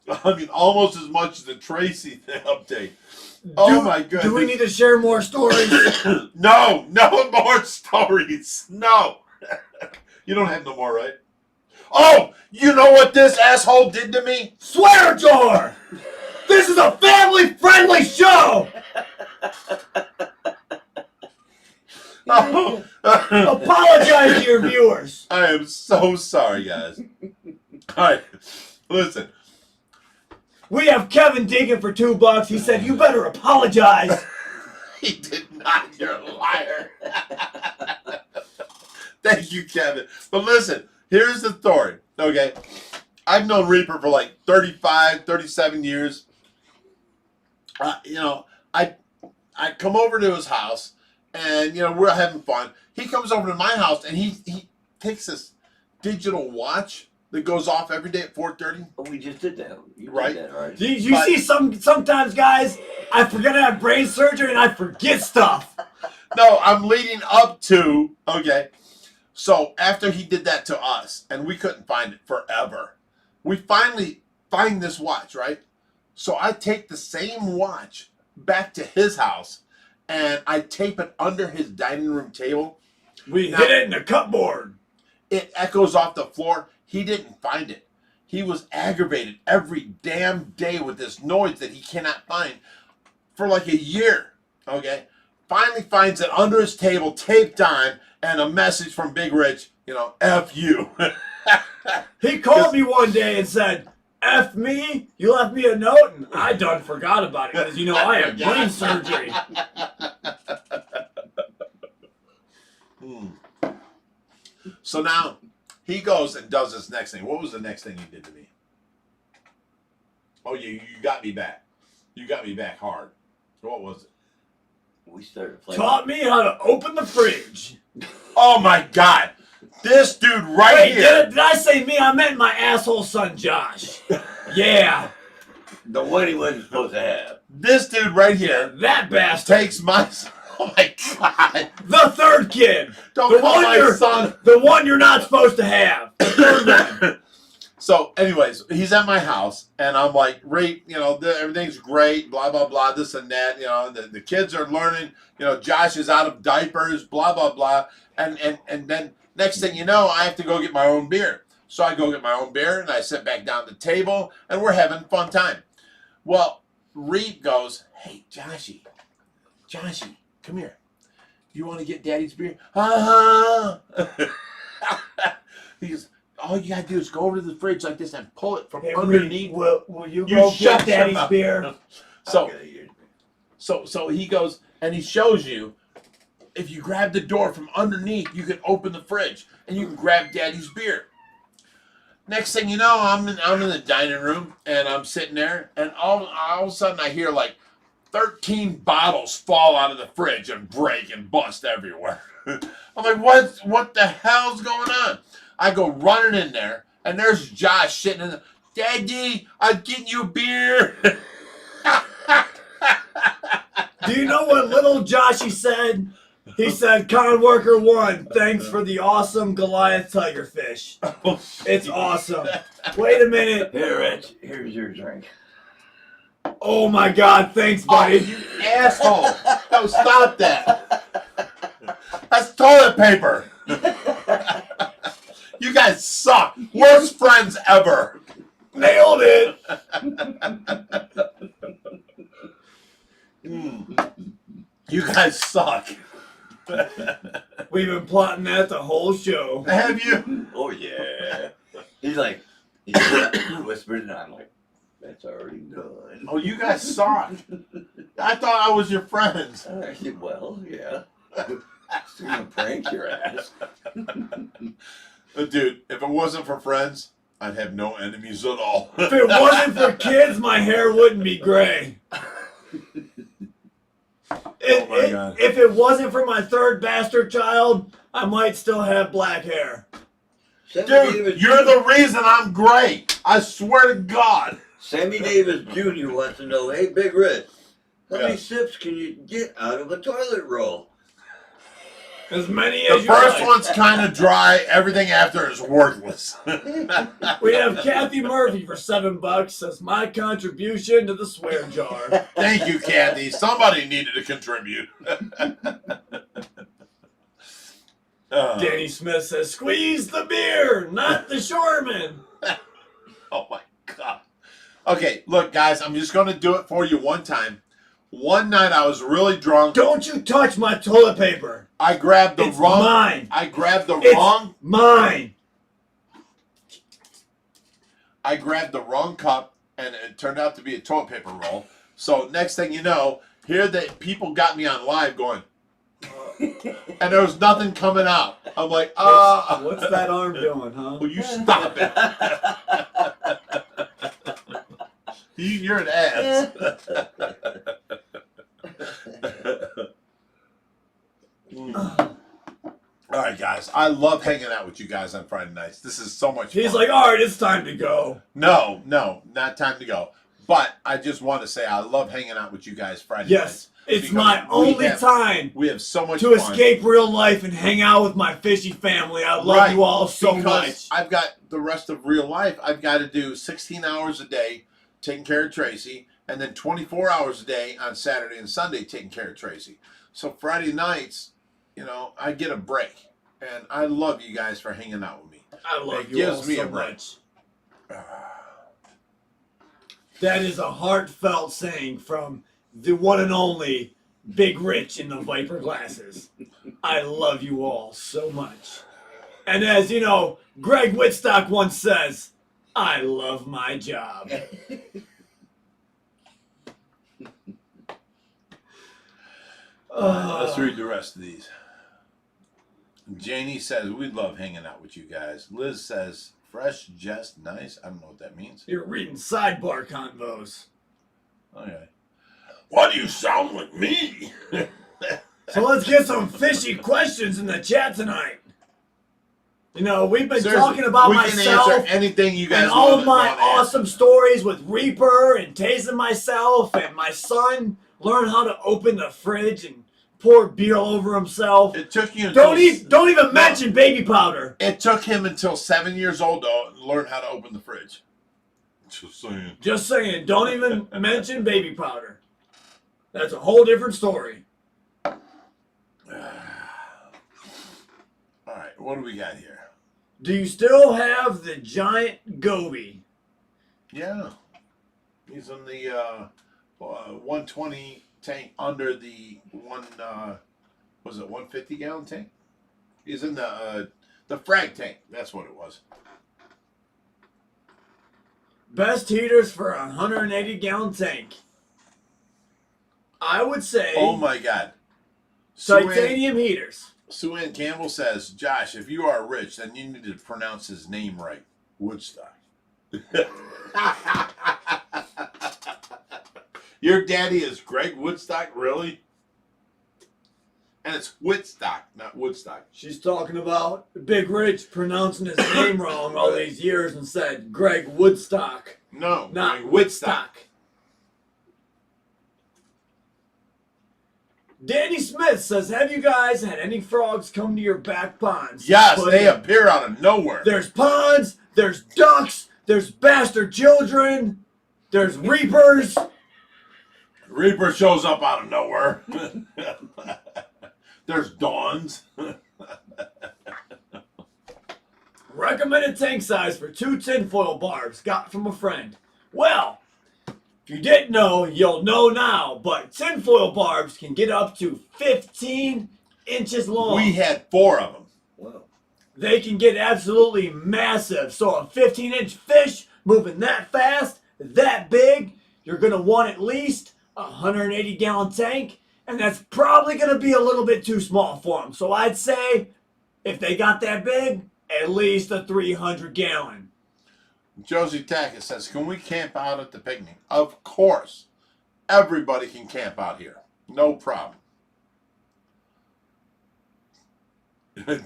I mean, almost as much as the Tracy update. Oh my goodness. Do we need to share more stories? No more stories. No. You don't have no more, right? Oh, you know what this asshole did to me? Swear jar! This is a family-friendly show! Oh. Apologize to your viewers. I am so sorry, guys. All right, listen. We have Kevin Deacon for $2. He said, "You better apologize." He did not. You're a liar. Thank you, Kevin. But listen, here's the story, okay? I've known Reaper for like 35, 37 years. I come over to his house, and, we're having fun. He comes over to my house, and he takes this digital watch that goes off every day at 4:30? Oh, we just did that. You Right. did that, right? You see, sometimes, guys, I forget I have brain surgery and I forget stuff. No, I'm leading up to, okay. So after he did that to us, and we couldn't find it forever, we finally find this watch, right? So I take the same watch back to his house, and I tape it under his dining room table. We hit it in the cupboard. It echoes off the floor. He didn't find it. He was aggravated every damn day with this noise that he cannot find for like a year, okay? Finally finds it under his table, taped on, and a message from Big Rich, F you. He called me one day and said, F me? You left me a note? And I done forgot about it because, I had brain surgery. So now he goes and does this next thing. What was the next thing he did to me? Oh, you got me back. You got me back hard. What was it? We started playing. Taught me how to open the fridge. Oh my God. This dude right Wait, here. did I say me? I meant my asshole son, Josh. Yeah. The one he wasn't supposed to have. This dude right here That bastard. takes my... Oh my God. The third kid. Don't call my son. The one you're not supposed to have. The third one. So, anyways, he's at my house, and I'm like, everything's great, blah, blah, blah, this and that. The kids are learning. Josh is out of diapers, blah, blah, blah. And then next thing you know, I have to go get my own beer. So I go get my own beer, and I sit back down at the table, and we're having a fun time. Well, Reed goes, hey, Joshy, come here. You want to get Daddy's beer? He goes, all you gotta do is go over to the fridge like this and pull it from underneath. Will you go get Daddy's beer? So he goes and he shows you, if you grab the door from underneath, you can open the fridge and you can grab Daddy's beer. Next thing you know, I'm in the dining room and I'm sitting there, and all of a sudden I hear like 13 bottles fall out of the fridge and break and bust everywhere. I'm like, what the hell's going on? I go running in there, and there's Josh sitting in there. Daddy, I'm getting you a beer. Do you know what little Joshy said? He said, Con Worker 1, thanks for the awesome Goliath tiger fish. It's awesome. Wait a minute. Here, Rich, here's your drink. Oh my God, thanks, buddy. Oh, you asshole. No, stop that. That's toilet paper. You guys suck. Worst friends ever. Nailed it. You guys suck. We've been plotting that the whole show. Have you? Oh, yeah. He's whispering, and I'm like, that's already done. Oh, you guys suck. I thought I was your friends. I said, well, yeah. Still gonna prank your ass. Dude, if it wasn't for friends, I'd have no enemies at all. If it wasn't for kids, my hair wouldn't be gray. Oh my God. If it wasn't for my third bastard child, I might still have black hair. Dude, you're the reason I'm gray. I swear to God. Sammy Davis Jr. wants to know, hey, Big Red, how many sips can you get out of a toilet roll? As many The as you first like. one's kind of dry. Everything after is worthless. We have Kathy Murphy for $7 as my contribution to the swear jar. Thank you, Kathy. Somebody needed to contribute. Danny Smith says, squeeze the beer, not the shoreman. Oh, my God. Okay, look, guys, I'm just going to do it for you one time. One night I was really drunk. Don't you touch my toilet paper. I grabbed the It's wrong. mine. I grabbed the It's wrong. mine. I grabbed the wrong cup, and it turned out to be a toilet paper roll. So next thing you know, here the people got me on live going, and there was nothing coming out. I'm like, What's that arm doing, huh? Will you stop it? You're an ass. All right, guys. I love hanging out with you guys on Friday nights. This is so much fun. He's like, all right, it's time to go. No, not time to go. But I just want to say I love hanging out with you guys Friday nights. It's because my only time we have so much to fun. escape real life and hang out with my fishy family. I love you all so much. I've got the rest of real life. I've got to do 16 hours a day taking care of Tracy, and then 24 hours a day on Saturday and Sunday taking care of Tracy. So Friday nights, you know, I get a break. And I love you guys for hanging out with me. I love it you gives all me so a break. much. That is a heartfelt saying from the one and only Big Rich in the Viper glasses. I love you all so much. And as you know, Greg Whitstock once says, I love my job. Let's read the rest of these. Janie says, we love hanging out with you guys. Liz says, fresh, jest, nice. I don't know what that means. You're reading sidebar convos. Okay. Why do you sound like me? So let's get some fishy questions in the chat tonight. You know, we've been Seriously, talking about we myself can answer anything you guys and all of my want to awesome answer. stories with Reaper and tasing myself and my son learn how to open the fridge and pour beer all over himself. It took you until, Don't even mention baby powder. It took him until 7 years old to learn how to open the fridge. Just saying. Just saying, don't even mention baby powder. That's a whole different story. All right, what do we got here? Do you still have the giant goby? Yeah. He's in the 120 tank under the was it 150 gallon tank? He's in the frag tank. That's what it was. Best heaters for a 180 gallon tank. I would say Oh my God. titanium heaters. Sue Ann Campbell says, Josh, if you are rich, then you need to pronounce his name right. Woodstock. Your daddy is Greg Woodstock, really? And it's Woodstock, not Woodstock. She's talking about Big Rich pronouncing his name wrong all these years and said Greg Woodstock, No, not Greg Woodstock. Danny Smith says, have you guys had any frogs come to your back ponds? Yes, But they appear out of nowhere. There's ponds, there's ducks, there's bastard children, there's reapers. Reaper shows up out of nowhere. There's dawns. Recommended tank size for 2 tinfoil barbs. Got from a friend. Well, if you didn't know, you'll know now. But tinfoil barbs can get up to 15 inches long. We had 4 of them. Wow. They can get absolutely massive. So a 15-inch fish moving that fast, that big, you're going to want at least a 180-gallon tank. And that's probably going to be a little bit too small for them. So I'd say if they got that big, at least a 300-gallon. Josie Tackett says, can we camp out at the picnic? Of course. Everybody can camp out here. No problem.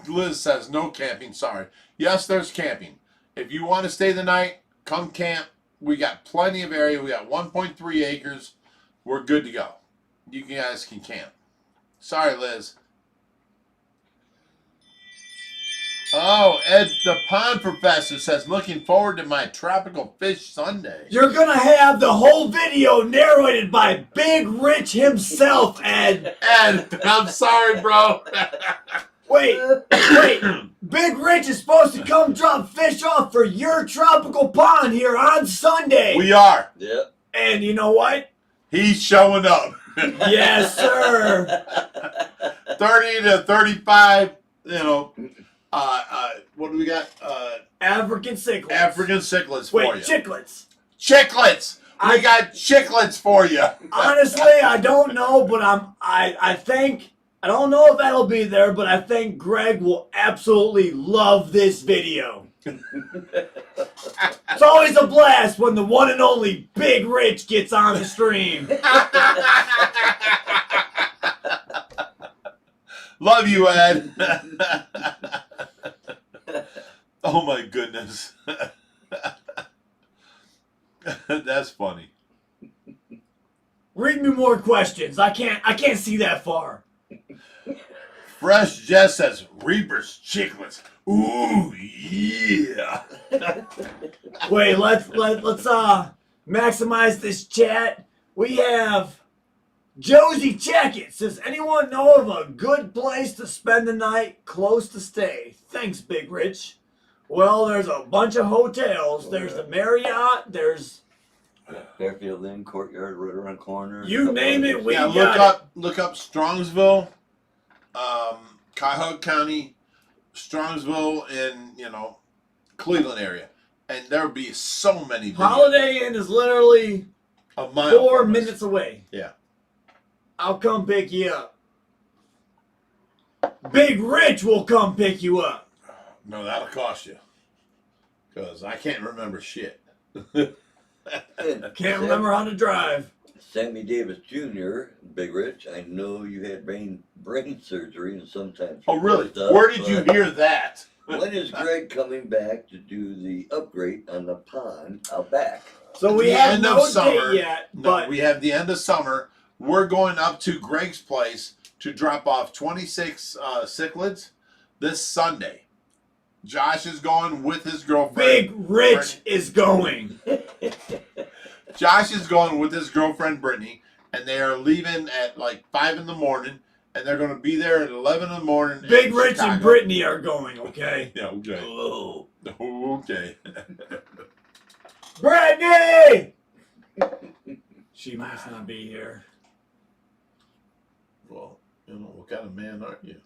Liz says, no camping, sorry. Yes, there's camping. If you want to stay the night, come camp. We got plenty of area. We got 1.3 acres. We're good to go. You guys can camp. Sorry, Liz. Oh, Ed the Pond Professor says, looking forward to my tropical fish Sunday. You're going to have the whole video narrated by Big Rich himself, Ed. Ed, I'm sorry, bro. Wait. Big Rich is supposed to come drop fish off for your tropical pond here on Sunday. We are. Yeah. And you know what? He's showing up. Yes, sir. 30 to 35, you know, what do we got? African cichlids. African cichlids for Wait, you. chicklets. Chicklets. We got chicklets for you. Honestly, I don't know, but I think, I don't know if that'll be there, but I think Greg will absolutely love this video. It's always a blast when the one and only Big Rich gets on the stream. Love you, Ed. Oh my goodness. That's funny. Read me more questions. I can't see that far. Fresh Jess says Reaper's chiclets. Ooh yeah. Wait, let's maximize this chat. We have Josie Checkett says, anyone know of a good place to spend the night close to stay? Thanks, Big Rich. Well, there's a bunch of hotels. There's the Marriott. There's Fairfield Inn, Courtyard, right around the corner. You name it, we Yeah, got look up Strongsville, Cuyahoga County, Strongsville in, Cleveland area. And there'll be so many videos. Holiday Inn is literally A mile 4 from us. minutes away. Yeah. I'll come pick you up. Big Rich will come pick you up. No, that'll cost you. Because I can't remember shit. Can't remember how to drive. Sammy Davis Jr., Big Rich, I know you had brain surgery and sometimes. Oh, really? stuff, Where did you but hear that? When is Greg coming back to do the upgrade on the pond out back? So we The have end no of summer. date yet, No, but we have the end of summer. We're going up to Greg's place to drop off 26 cichlids this Sunday. Josh is going with his girlfriend. Big Rich is going. Josh is going with his girlfriend Brittany, and they are leaving at like 5 in the morning, and they're going to be there at 11 in the morning. Big in Rich Chicago. and Brittany are going, okay? Yeah, okay. Oh, Okay. Brittany! She must not be here. Well, what kind of man aren't you?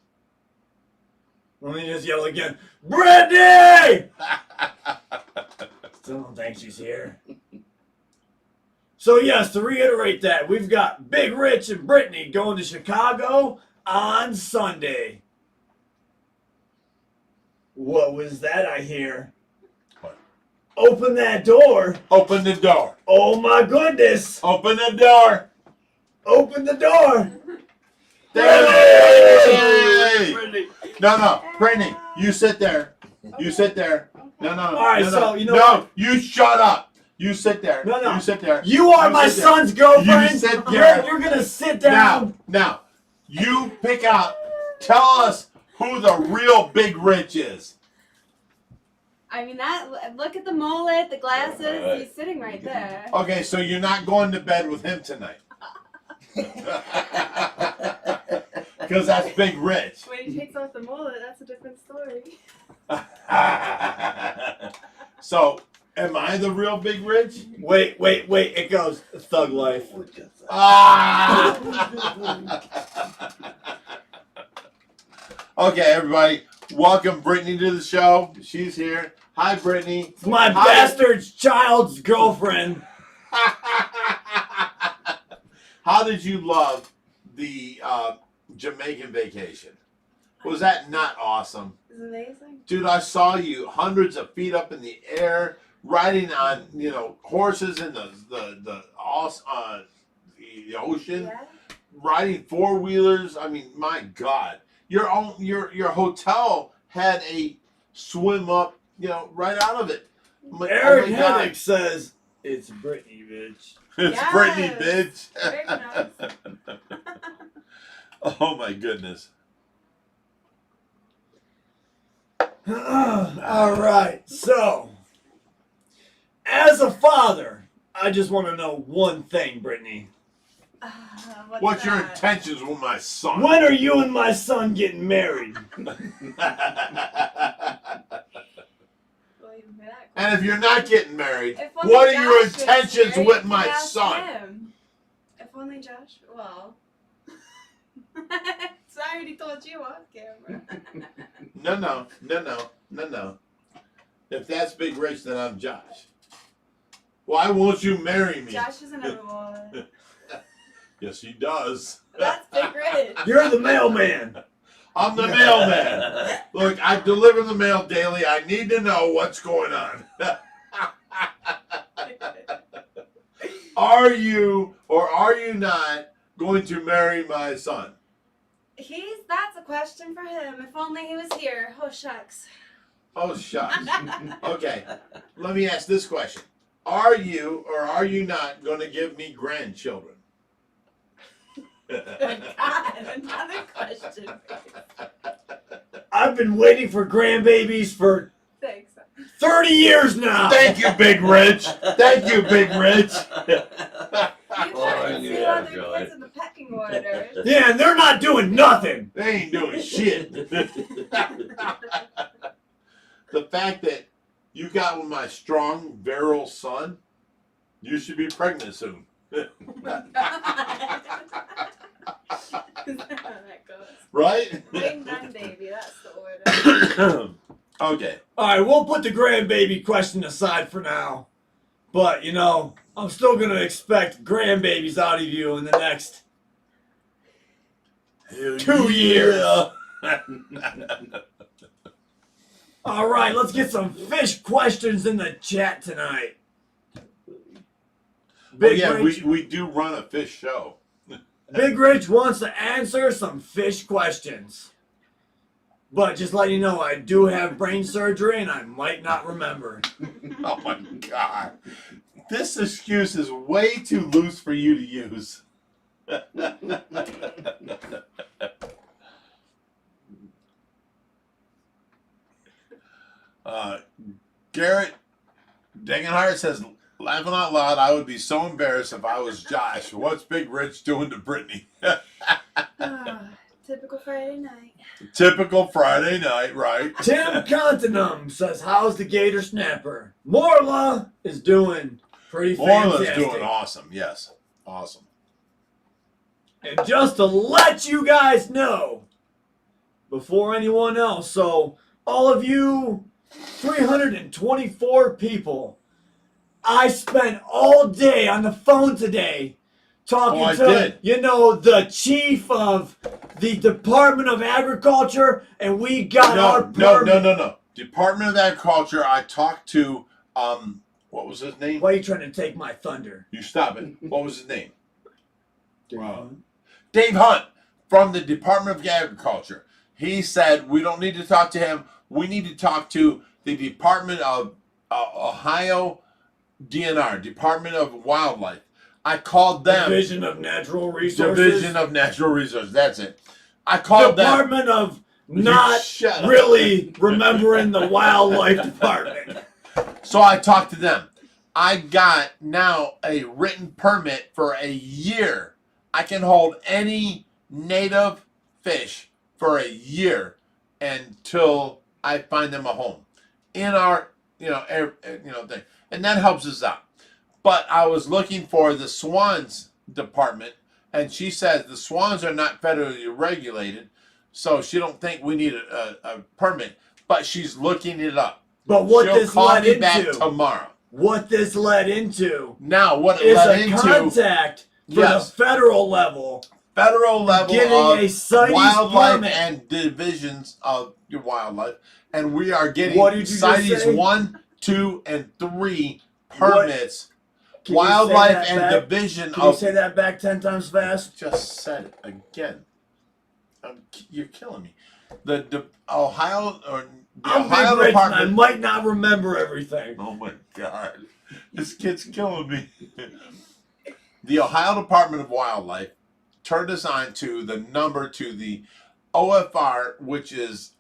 Let me just yell again. Brittany! Still don't think she's here. So yes, to reiterate that, we've got Big Rich and Brittany going to Chicago on Sunday. What was that I hear? What? Open that door. Open the door. Oh my goodness. Open the door. Open the door. Hey! No, Brittany, you sit there. You sit there. No. All right, no, so you know no, what? you shut up. You sit there. No. You sit there. You are my sit there. son's girlfriend. You sit there. You're gonna sit down. Now, you pick out. Tell us who the real Big Rich is. I mean, look at the mullet, the glasses. Alright. He's sitting right there. Okay, so you're not going to bed with him tonight. Because that's Big Rich. When he takes off the mullet, that's a different story. So, am I the real Big Rich? Wait. It goes Thug Life. Ah! Okay, everybody, welcome Brittany to the show. She's here. Hi, Brittany. It's my Hi. bastard's child's girlfriend. How did you love the Jamaican vacation? Was that not awesome? It's amazing. Dude, I saw you hundreds of feet up in the air, riding on horses in the ocean, Yeah. riding four-wheelers. I mean, my God, your hotel had a swim up, right out of it. Eric Oh my God. Hennick says it's Brittany, bitch. It's Yes. Brittany, bitch. Very nice. Oh my goodness. All right, so as a father, I just want to know one thing, Brittany. What's your that? intentions with my son? When are you and my son getting married? Well, even for that And if you're not getting married, If only what are your Josh was intentions here, with you my could ask son? him. If only Josh. Well. So I already told you off camera. No. If that's Big Rich, then I'm Josh. Why won't you marry me? Josh doesn't have a wallet. Yes, he does. That's Big Rich. You're the mailman. I'm the mailman. Look, I deliver the mail daily. I need to know what's going on. Are you or are you not going to marry my son? That's a question for him. If only he was here. Oh, shucks. Oh, shucks. Okay, let me ask this question. Are you or are you not going to give me grandchildren? God, another question. I've been waiting for grandbabies for Thanks. 30 years now. Thank you, Big Rich. Thank you, Big Rich. You Oh, couldn't see yeah, other Joey. kids in the pecking order. Yeah, and they're not doing nothing. They ain't doing shit. The fact that you got with my strong, virile son, you should be pregnant soon. Is that how that goes? Right? Wing done, baby. That's the order. Okay. All right, we'll put the grandbaby question aside for now. But, you know, I'm still going to expect grandbabies out of you in the next 2 years. All right, let's get some fish questions in the chat tonight. Big yeah, Rich, we do run a fish show. Big Rich wants to answer some fish questions. But just let you know, I do have brain surgery and I might not remember. Oh my God. This excuse is way too loose for you to use. Garrett Degenhart says, laughing out loud, I would be so embarrassed if I was Josh. What's Big Rich doing to Brittany? Typical Friday night. Typical Friday night, right? Tim Continum says, how's the Gator Snapper? Morla is doing pretty Orla's fantastic. doing awesome, yes. Awesome. And just to let you guys know, before anyone else, so all of you 324 people, I spent all day on the phone today talking to, you know, the chief of the Department of Agriculture, and we got our permit. No. Department of Agriculture, I talked to, what was his name? Why are you trying to take my thunder? You stop it. What was his name? Wow. Dave Hunt from the Department of Agriculture. He said, we don't need to talk to him. We need to talk to the Department of Ohio DNR, Department of Wildlife. I called them. Division of Natural Resources. Division of Natural Resources. That's it. I called Department them. of not Shut up. really remembering the wildlife department. So I talked to them. I got now a written permit for a year. I can hold any native fish for a year until I find them a home in our, thing, and that helps us out. But I was looking for the swans department, and she says the swans are not federally regulated, so she don't think we need a permit. But she's looking it up. But what She'll this call led me back into, tomorrow. what this led into Now, what it is led a into contact for Yes. the federal level. federal level Getting of a CITES wildlife permit. and divisions of your wildlife, and we are getting What did you just CITES say? 1, 2, and 3 permits. Can you say Wildlife that and back? division Can you of. say that back 10 times fast? Just said it again. You're killing me. The Ohio or the I'm Ohio Big Rich and I Department. might not remember everything. Oh my God, this kid's killing me. The Ohio Department of Wildlife turned us on to the number to the OFR, which is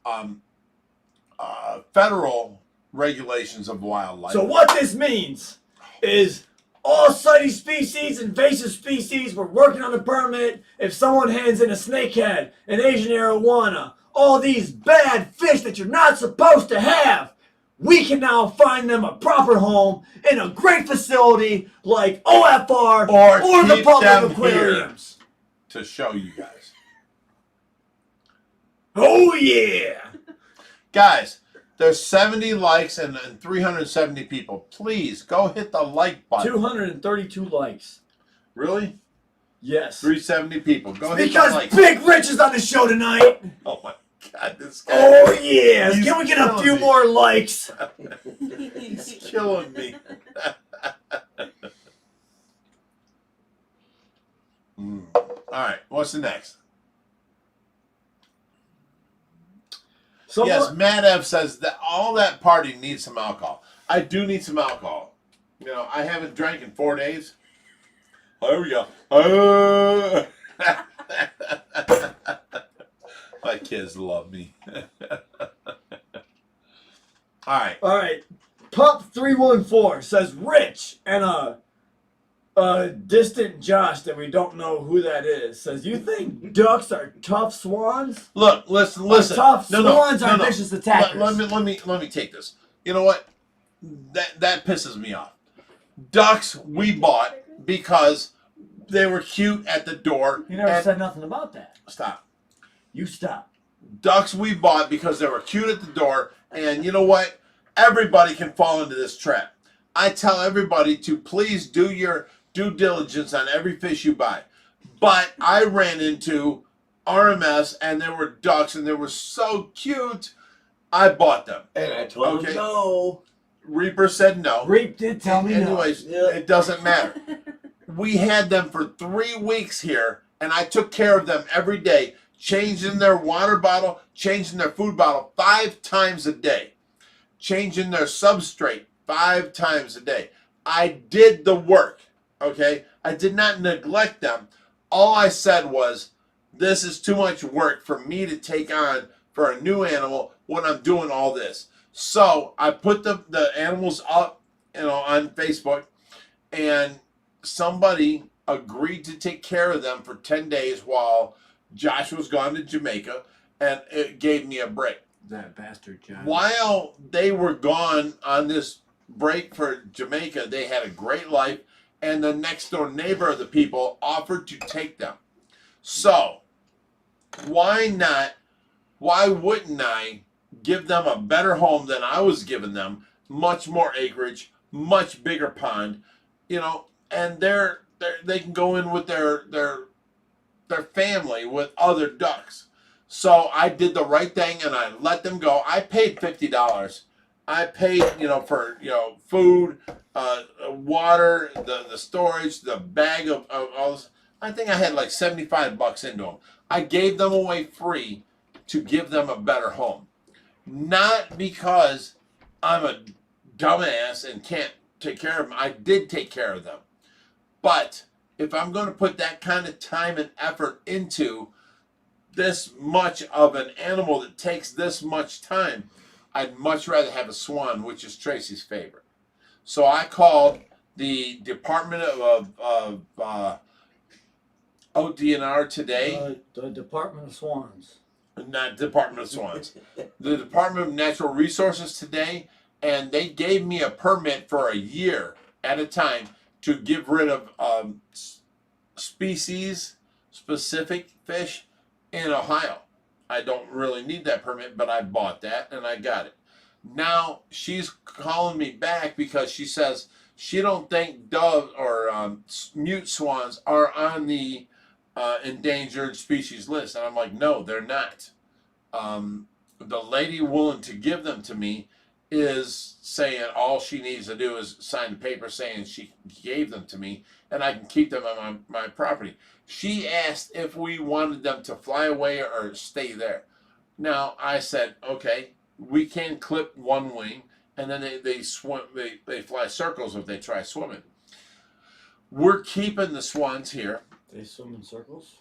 federal regulations of wildlife. So what this means is all CITES species, invasive species, we're working on the permit. If someone hands in a snakehead, an Asian arowana, all these bad fish that you're not supposed to have, we can now find them a proper home in a great facility like OFR Or the keep public them aquariums. to show you guys. Oh yeah! Guys, there's 70 likes and 370 people. Please go hit the like button. 232 likes. Really? Yes. 370 people. Go hit the Because like. Big Rich is on the show tonight. Oh my God, this guy. Oh yeah! He's Can we get a killing few me. more likes? He's killing me. All right, what's the next? Yes, Madev says that all that party needs some alcohol. I do need some alcohol. You know, I haven't drank in 4 days. There we go. My kids love me. All right. All right. Pup314 says Rich and a distant Josh that we don't know who that is says, you think ducks are tough swans? Look, listen. Tough swans are vicious attackers. Let me take this. You know what? That pisses me off. Ducks we bought because they were cute at the door. You never said nothing about that. Stop. You stop. Ducks we bought because they were cute at the door, and you know what? Everybody can fall into this trap. I tell everybody to please do your due diligence on every fish you buy. But I ran into RMS, and there were ducks, and they were so cute. I bought them. And I told him no. Reaper said no. Reap did tell me Anyways, no. It doesn't matter. We had them for 3 weeks here, and I took care of them every day, changing their water bottle, changing their food bottle 5 times a day, changing their substrate 5 times a day. I did the work, okay? I did not neglect them. All I said was, this is too much work for me to take on for a new animal when I'm doing all this. So I put the animals up, on Facebook, and somebody agreed to take care of them for 10 days while Josh was gone to Jamaica, and it gave me a break. That bastard John. While they were gone on this break for Jamaica, they had a great life, and the next door neighbor of the people offered to take them. So why wouldn't I give them a better home than I was giving them? Much more acreage, much bigger pond, and they can go in with their family with other ducks. So I did the right thing and I let them go. I paid $50. I paid, for food, water, the storage, the bag of all this. I think I had like $75 into them. I gave them away free to give them a better home. Not because I'm a dumbass and can't take care of them. I did take care of them. But if I'm going to put that kind of time and effort into this much of an animal that takes this much time, I'd much rather have a swan, which is Tracy's favorite. So I called the Department of ODNR today. The Department of Swans. Not Department of Swans. The Department of Natural Resources today, and they gave me a permit for a year at a time to get rid of species-specific fish in Ohio. I don't really need that permit, but I bought that and I got it. Now she's calling me back because she says she don't think dove or mute swans are on the endangered species list, and I'm like, no, they're not. The lady willing to give them to me is saying all she needs to do is sign the paper saying she gave them to me and I can keep them on my property. She asked if we wanted them to fly away or stay there. Now I said, okay, we can clip one wing and then they swim, they fly circles if they try swimming. We're keeping the swans here. They swim in circles?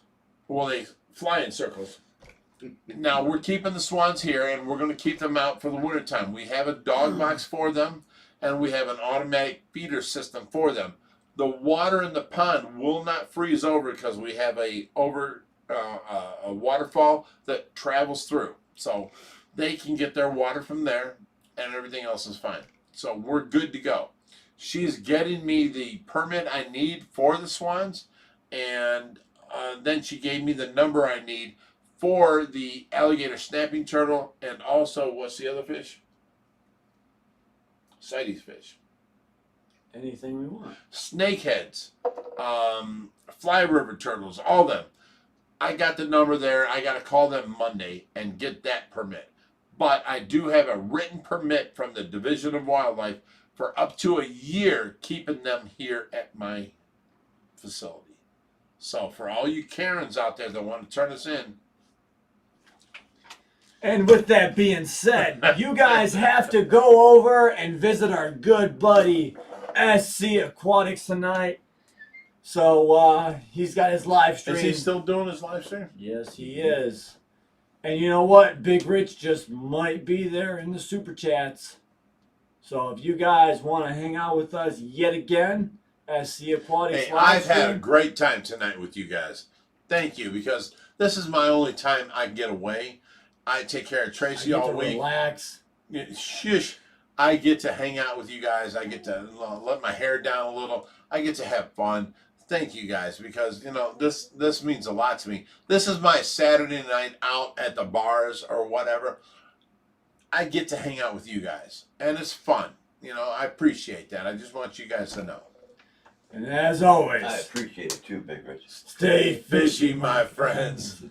Well, they fly in circles. Now, we're keeping the swans here, and we're going to keep them out for the wintertime. We have a dog box for them, and we have an automatic feeder system for them. The water in the pond will not freeze over because we have a waterfall that travels through. So they can get their water from there, and everything else is fine. So we're good to go. She's getting me the permit I need for the swans, and then she gave me the number I need for the alligator snapping turtle, and also, what's the other fish? CITES fish. Anything we want. Snakeheads, fly river turtles, all them. I got the number there. I got to call them Monday and get that permit. But I do have a written permit from the Division of Wildlife for up to a year keeping them here at my facility. So for all you Karens out there that want to turn us in, And with that being said, you guys have to go over and visit our good buddy SC Aquatics tonight. So he's got his live stream. Is he still doing his live stream? Yes, he is. And you know what? Big Rich just might be there in the super chats. So if you guys want to hang out with us yet again, SC Aquatics Hey, live I've stream, had a great time tonight with you guys. Thank you, because this is my only time I get away. I take care of Tracy all week. Relax. Shush. I get to hang out with you guys. I get to let my hair down a little. I get to have fun. Thank you guys, because this means a lot to me. This is my Saturday night out at the bars or whatever. I get to hang out with you guys, and it's fun. I appreciate that. I just want you guys to know. And as always, I appreciate it too, Big Rich. stay Fishy, my friends.